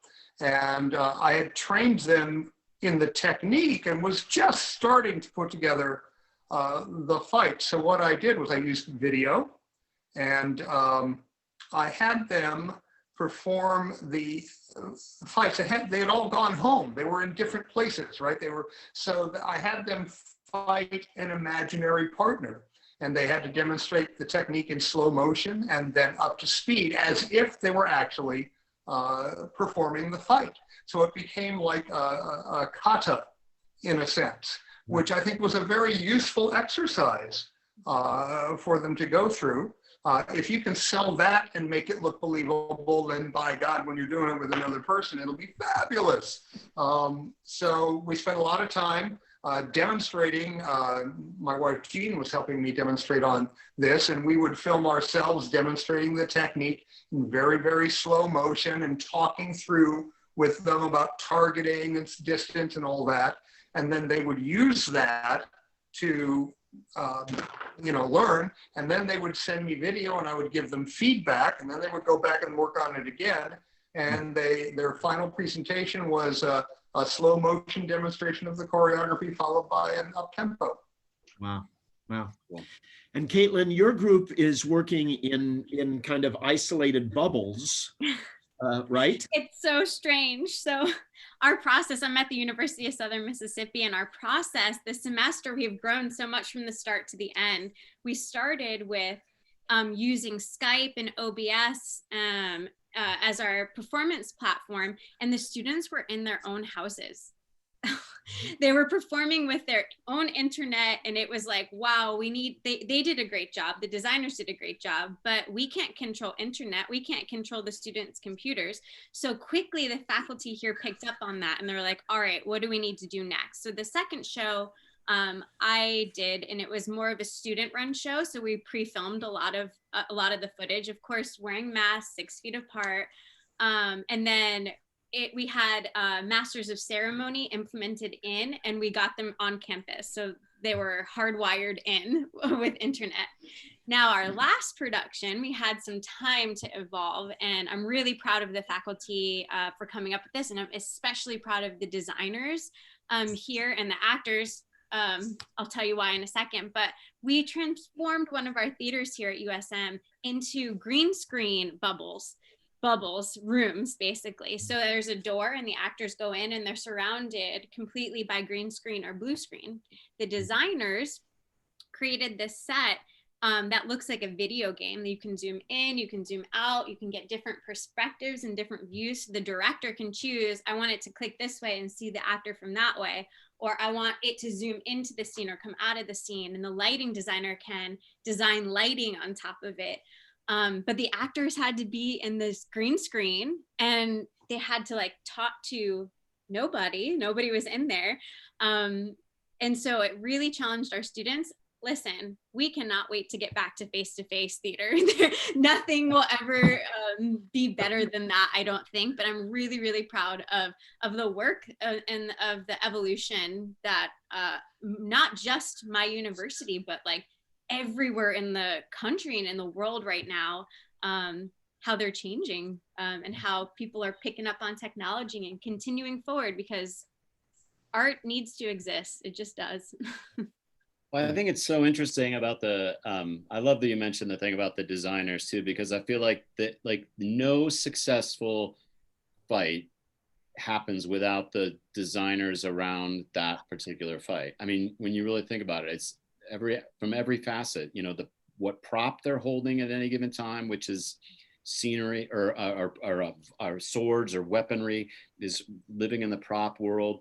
And I had trained them in the technique and was just starting to put together the fight. So what I did was I used video, and I had them perform the fights. They had all gone home. They were in different places, right? So I had them fight an imaginary partner, and they had to demonstrate the technique in slow motion and then up to speed as if they were actually performing the fight. So it became like a kata in a sense, which I think was a very useful exercise for them to go through. If you can sell that and make it look believable, then by God, when you're doing it with another person, it'll be fabulous. So we spent a lot of time demonstrating. My wife Jean was helping me demonstrate on this, and we would film ourselves demonstrating the technique in very, very slow motion and talking through with them about targeting and distance and all that. And then they would use that to learn, and then they would send me video and I would give them feedback, and then they would go back and work on it again. And their final presentation was a slow motion demonstration of the choreography followed by an up tempo. Wow. And Caitlyn, your group is working in kind of isolated bubbles, right? It's so strange. So our process, I'm at the University of Southern Mississippi, and our process this semester, we've grown so much from the start to the end. We started with using Skype and OBS as our performance platform, and the students were in their own houses. They were performing with their own internet, and it was like, wow, they did a great job. The designers did a great job, but we can't control internet. We can't control the students' computers. So quickly the faculty here picked up on that, and they were like, all right, what do we need to do next? So the second show I did, and it was more of a student run show. So we pre-filmed a lot of the footage, of course, wearing masks, 6 feet apart. And then we had masters of ceremony implemented in, and we got them on campus. So they were hardwired in with internet. Now our last production, we had some time to evolve, and I'm really proud of the faculty for coming up with this. And I'm especially proud of the designers here and the actors. I'll tell you why in a second, but we transformed one of our theaters here at USM into green screen rooms, basically. So there's a door and the actors go in and they're surrounded completely by green screen or blue screen. The designers created this set that looks like a video game. You can zoom in, you can zoom out, you can get different perspectives and different views. So the director can choose, I want it to click this way and see the actor from that way, or I want it to zoom into the scene or come out of the scene. And the lighting designer can design lighting on top of it. But the actors had to be in this green screen, and they had to like talk to nobody was in there. And so it really challenged our students. Listen, we cannot wait to get back to face-to-face theater. Nothing will ever be better than that, I don't think. But I'm really, really proud of the work and of the evolution that not just my university, but like everywhere in the country and in the world right now, how they're changing and how people are picking up on technology and continuing forward, because art needs to exist. It just does. Well, I think it's so interesting about I love that you mentioned the thing about the designers too, because I feel like no successful fight happens without the designers around that particular fight. I mean, when you really think about it, it's from every facet, what prop they're holding at any given time, which is scenery or swords or weaponry, is living in the prop world,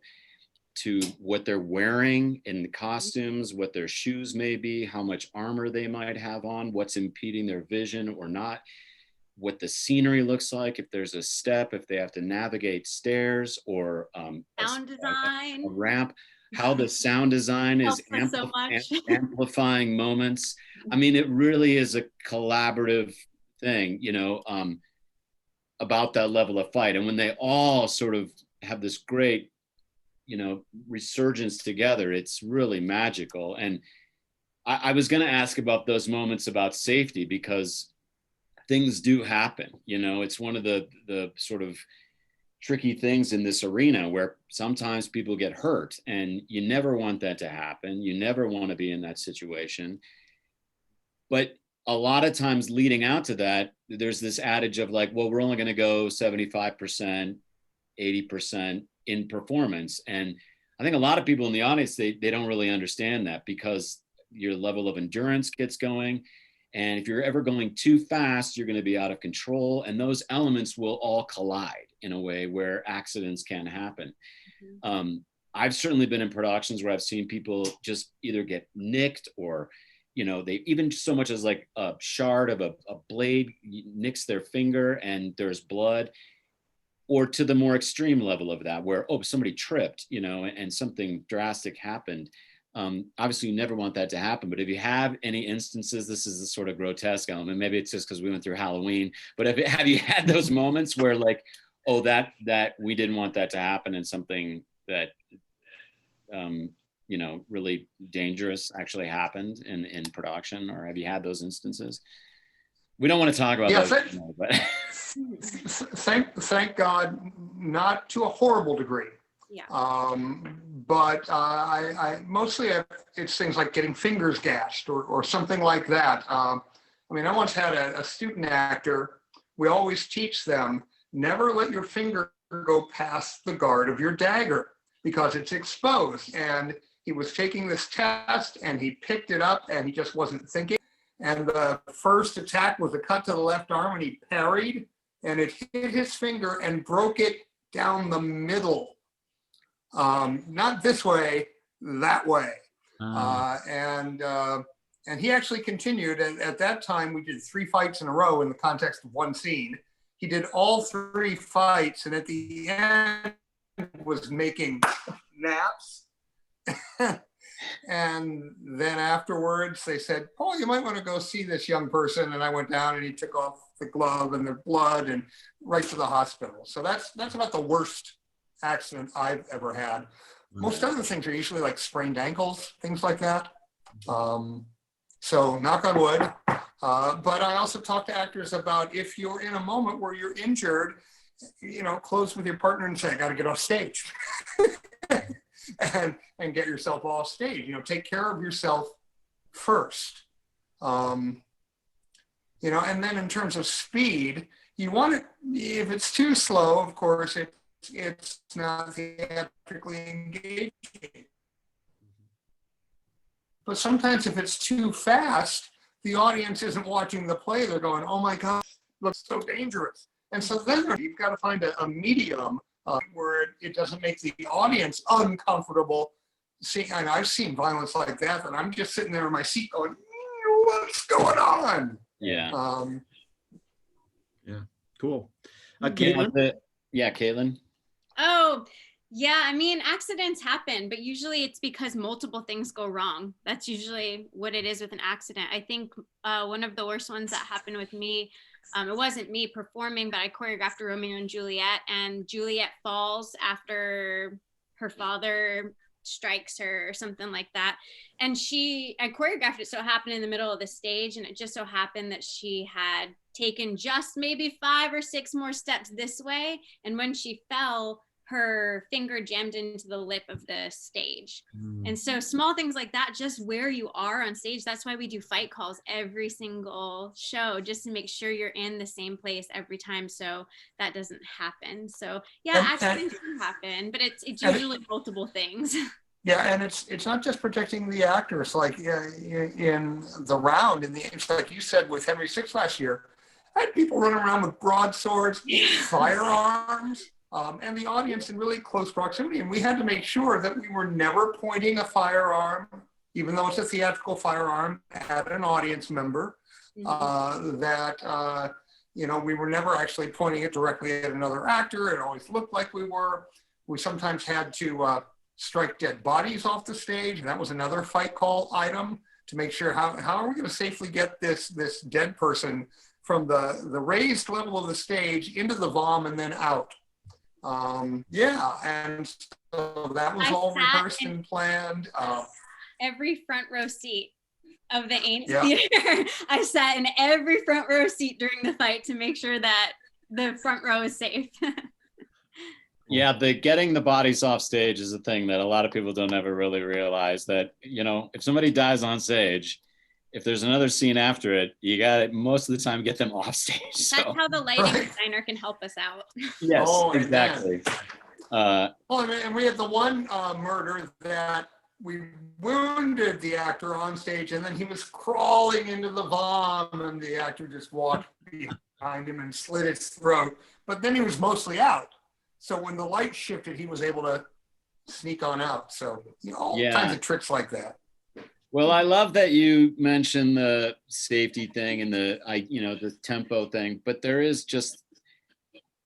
to what they're wearing in the costumes, what their shoes may be, how much armor they might have on, what's impeding their vision or not, what the scenery looks like, if there's a step, if they have to navigate stairs or sound design, a ramp, how the sound design is amplifying moments. I mean, it really is a collaborative thing, about that level of fight. And when they all sort of have this great, resurgence together, it's really magical. And I was going to ask about those moments about safety, because things do happen. It's one of the sort of tricky things in this arena where sometimes people get hurt, and you never want that to happen. You never want to be in that situation. But a lot of times leading out to that, there's this adage of like, well, we're only going to go 75%, 80% in performance. And I think a lot of people in the audience, they don't really understand that, because your level of endurance gets going. And if you're ever going too fast, you're going to be out of control. And those elements will all collide in a way where accidents can happen. Mm-hmm. I've certainly been in productions where I've seen people just either get nicked, or, they even so much as like a shard of a blade nicks their finger and there's blood, or to the more extreme level of that where, somebody tripped, and something drastic happened. Obviously you never want that to happen, but if you have any instances, this is the sort of grotesque element, maybe it's just because we went through Halloween, but have you had those moments where like, that we didn't want that to happen, and something that, really dangerous actually happened in production? Or have you had those instances? We don't want to talk about those, but thank God, not to a horrible degree. Yeah. But it's things like getting fingers gashed or something like that. I once had a student actor. We always teach them, never let your finger go past the guard of your dagger, because it's exposed. And he was taking this test and he picked it up and he just wasn't thinking. And the first attack was a cut to the left arm, and he parried, and it hit his finger and broke it down the middle. Not this way, that way. And he actually continued. And at that time, we did 3 fights in a row in the context of one scene. He did all 3 fights, and at the end was making naps. And then afterwards, they said, "Oh, you might want to go see this young person." And I went down, and he took off the glove and the blood and right to the hospital. So that's about the worst accident I've ever had. Most other things are usually like sprained ankles, things like that. So knock on wood. But I also talk to actors about, if you're in a moment where you're injured, close with your partner and say, "I got to get off stage." and get yourself off stage. Take care of yourself first. And then in terms of speed, you want it, if it's too slow, of course, it's not theatrically engaging. But sometimes if it's too fast, the audience isn't watching the play. They're going, "Oh my God, it looks so dangerous." And so then you've got to find a medium where it doesn't make the audience uncomfortable. And I've seen violence like that, and I'm just sitting there in my seat going, "What's going on?" Yeah. Yeah. Cool. Caitlyn? Yeah, Caitlyn. Oh, yeah. Accidents happen, but usually it's because multiple things go wrong. That's usually what it is with an accident. I think one of the worst ones that happened with me, it wasn't me performing, but I choreographed Romeo and Juliet falls after her father strikes her or something like that. And I choreographed it, so it happened in the middle of the stage, and it just so happened that she had taken just maybe 5 or 6 more steps this way. And when she fell, her finger jammed into the lip of the stage. And so small things like that, just where you are on stage, that's why we do fight calls every single show, just to make sure you're in the same place every time, so that doesn't happen. So yeah, accidents do happen, but it's usually multiple things. Yeah, and it's not just protecting the actors. Like in the round, it's like you said with Henry VI last year, I had people running around with broadswords, firearms, and the audience in really close proximity. And we had to make sure that we were never pointing a firearm, even though it's a theatrical firearm, at an audience member, that we were never actually pointing it directly at another actor. It always looked like we were. We sometimes had to strike dead bodies off the stage. And that was another fight call item, to make sure how are we going to safely get this dead person from the raised level of the stage into the vom and then out. Yeah, and so that was all rehearsed and planned. Every front row seat of the Ames Yeah. Theater. I sat in every front row seat during the fight to make sure that the front row is safe. Yeah, the getting the bodies off stage is a thing that a lot of people don't ever really realize, that, you know, if somebody dies on stage, if there's another scene after it, you got to most of the time get them off stage. So. That's how the lighting designer can help us out. Yes, Oh, exactly. And we had the one murder that we wounded the actor on stage, and then he was crawling into the vom, and the actor just walked behind him and slit his throat. But then he was mostly out. So when the light shifted, he was able to sneak on out. So, you know, all kinds of tricks like that. Well, I love that you mentioned the safety thing and the tempo thing, but there is just,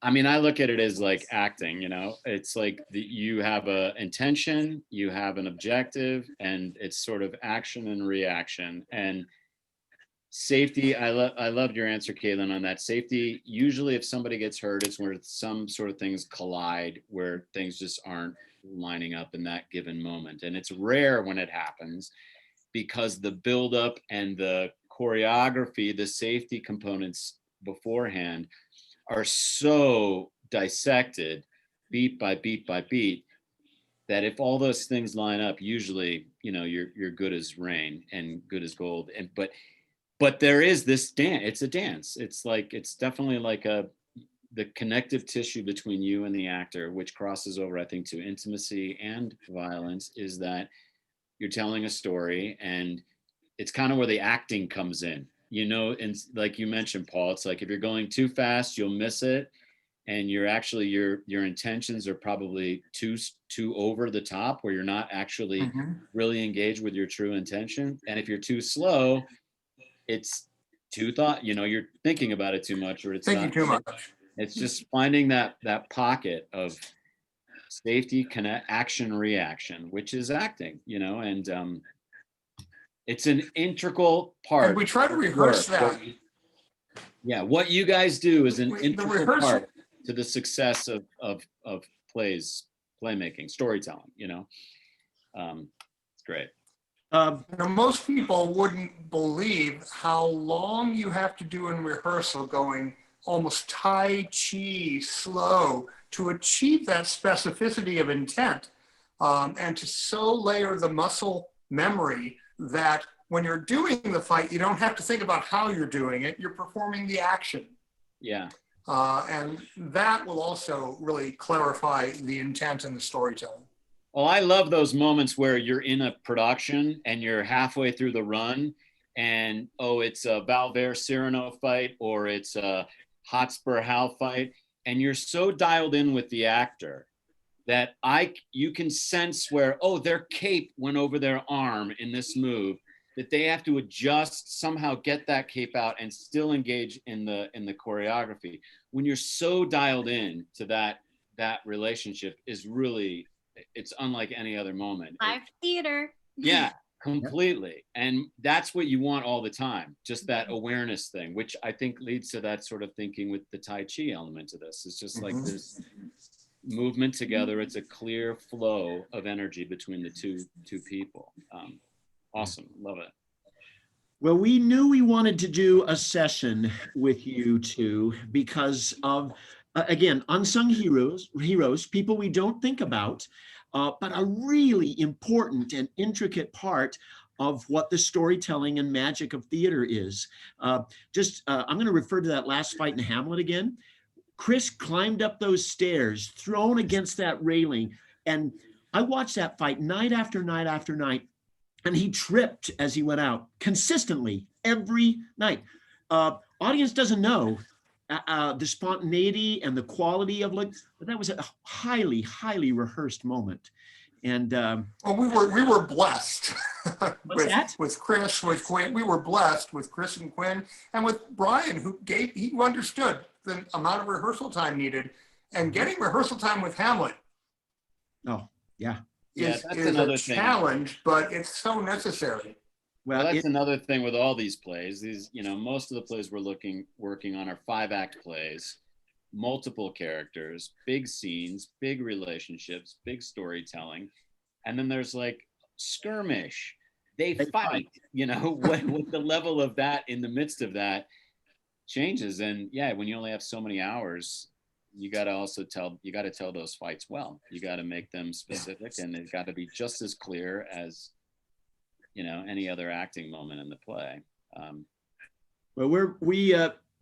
I mean, I look at it as like acting, you know, it's like you have an intention, you have an objective, and it's sort of action and reaction. And safety, I loved your answer, Caitlyn, on that. Safety, usually if somebody gets hurt, it's where some sort of things collide, where things just aren't lining up in that given moment. And it's rare when it happens, because the buildup and the choreography, the safety components beforehand are so dissected beat by beat by beat, that if all those things line up, usually, you know, you're good as rain and good as gold. And but there is this dance. It's a dance. It's definitely like the connective tissue between you and the actor, which crosses over, I think, to intimacy and violence, is that you're telling a story, and it's kind of where the acting comes in, you know. And like you mentioned, Paul, it's like if you're going too fast, you'll miss it, and you're actually your intentions are probably too over the top, where you're not actually really engaged with your true intention. And if you're too slow, it's too you're thinking about it too much, or it's thinking too much. It's just finding that pocket of safety, connect, action, reaction, which is acting, you know. And it's an integral part. And we try to rehearse that. What you guys do is an integral part to the success of playmaking, storytelling, you know. It's great. Most people wouldn't believe how long you have to do in rehearsal, going almost Tai Chi slow, to achieve that specificity of intent, and to so layer the muscle memory that when you're doing the fight, you don't have to think about how you're doing it. You're performing the action. Yeah. And that will also really clarify the intent and the storytelling. Well, I love those moments where you're in a production and you're halfway through the run, and it's a Valverde-Cyrano fight, or it's a Hotspur-Hal fight, and you're so dialed in with the actor that you can sense where, their cape went over their arm in this move, that they have to adjust, somehow get that cape out and still engage in the choreography. When you're so dialed in to that relationship, is really, it's unlike any other moment. Live theater. Yeah, completely. And that's what you want all the time, just that awareness thing, which I think leads to that sort of thinking with the Tai Chi element to this. It's just like this movement together. It's a clear flow of energy between the two people. Awesome, love it. Well, we knew we wanted to do a session with you two because of, again, unsung heroes, people we don't think about, but a really important and intricate part of what the storytelling and magic of theater is. I'm going to refer to that last fight in Hamlet again. Chris climbed up those stairs, thrown against that railing, and I watched that fight night after night after night, and he tripped as he went out consistently every night. Audience doesn't know the spontaneity and the quality of but that was a highly, highly rehearsed moment. And we were blessed with Chris, with Quinn. We were blessed with Chris and Quinn, and with Brian, he understood the amount of rehearsal time needed, and getting rehearsal time with Hamlet. Oh, yeah. Is a challenge, but it's so necessary. Well, that's another thing with all these plays. These, most of the plays we're working on are 5-act plays, multiple characters, big scenes, big relationships, big storytelling. And then there's like skirmish. They fight, what the level of that in the midst of that changes. And yeah, when you only have so many hours, you got to tell those fights well. You got to make them specific, and they've got to be just as clear as any other acting moment in the play. Well,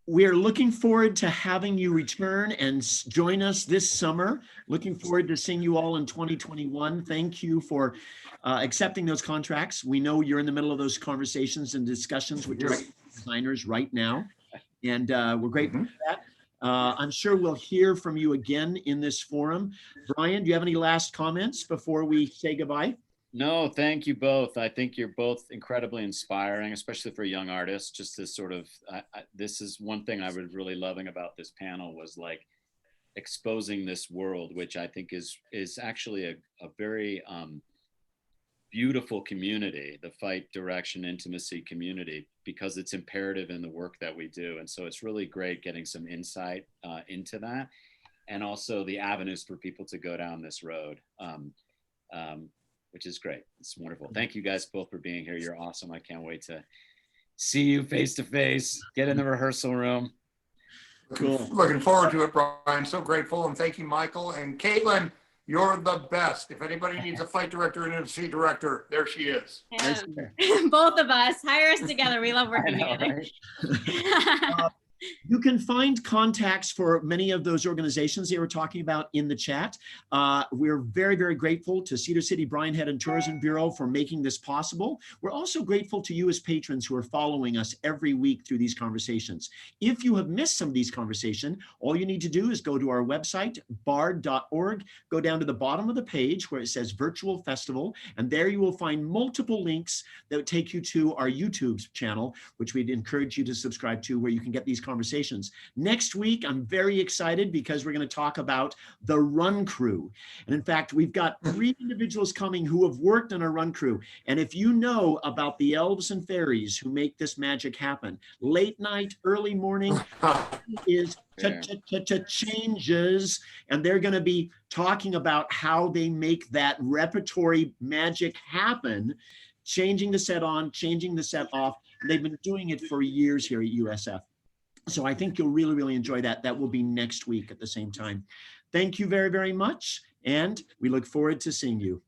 we are looking forward to having you return and join us this summer. Looking forward to seeing you all in 2021. Thank you for accepting those contracts. We know you're in the middle of those conversations and discussions with directors and designers right now, and we're grateful for that. I'm sure we'll hear from you again in this forum. Brian, do you have any last comments before we say goodbye? No, thank you both. I think you're both incredibly inspiring, especially for young artists. Just to sort of, this is one thing I was really loving about this panel, was like exposing this world, which I think is actually a very beautiful community, the fight, direction, intimacy community, because it's imperative in the work that we do. And so it's really great getting some insight into that, and also the avenues for people to go down this road. Which is great. It's wonderful. Thank you guys both for being here. You're awesome. I can't wait to see you face to face, get in the rehearsal room. Cool. Looking forward to it, Brian. So grateful. And thank you, Michael. And Caitlyn, you're the best. If anybody needs a fight director and a scene director, there she is. Both of us. Hire us together. We love working together. Right? You can find contacts for many of those organizations they were talking about in the chat. We're very, very grateful to Cedar City Brian Head and Tourism Bureau for making this possible. We're also grateful to you as patrons who are following us every week through these conversations. If you have missed some of these conversations, all you need to do is go to our website, bard.org, go down to the bottom of the page where it says Virtual Festival, and there you will find multiple links that would take you to our YouTube channel, which we'd encourage you to subscribe to, where you can get these conversations. Next week, I'm very excited because we're going to talk about the run crew. And in fact, we've got 3 individuals coming who have worked on a run crew. And if you know about the elves and fairies who make this magic happen, late night, early morning is changes. And they're going to be talking about how they make that repertory magic happen, changing the set on, changing the set off. They've been doing it for years here at USF. So I think you'll really, really enjoy that. That will be next week at the same time. Thank you very, very much. And we look forward to seeing you.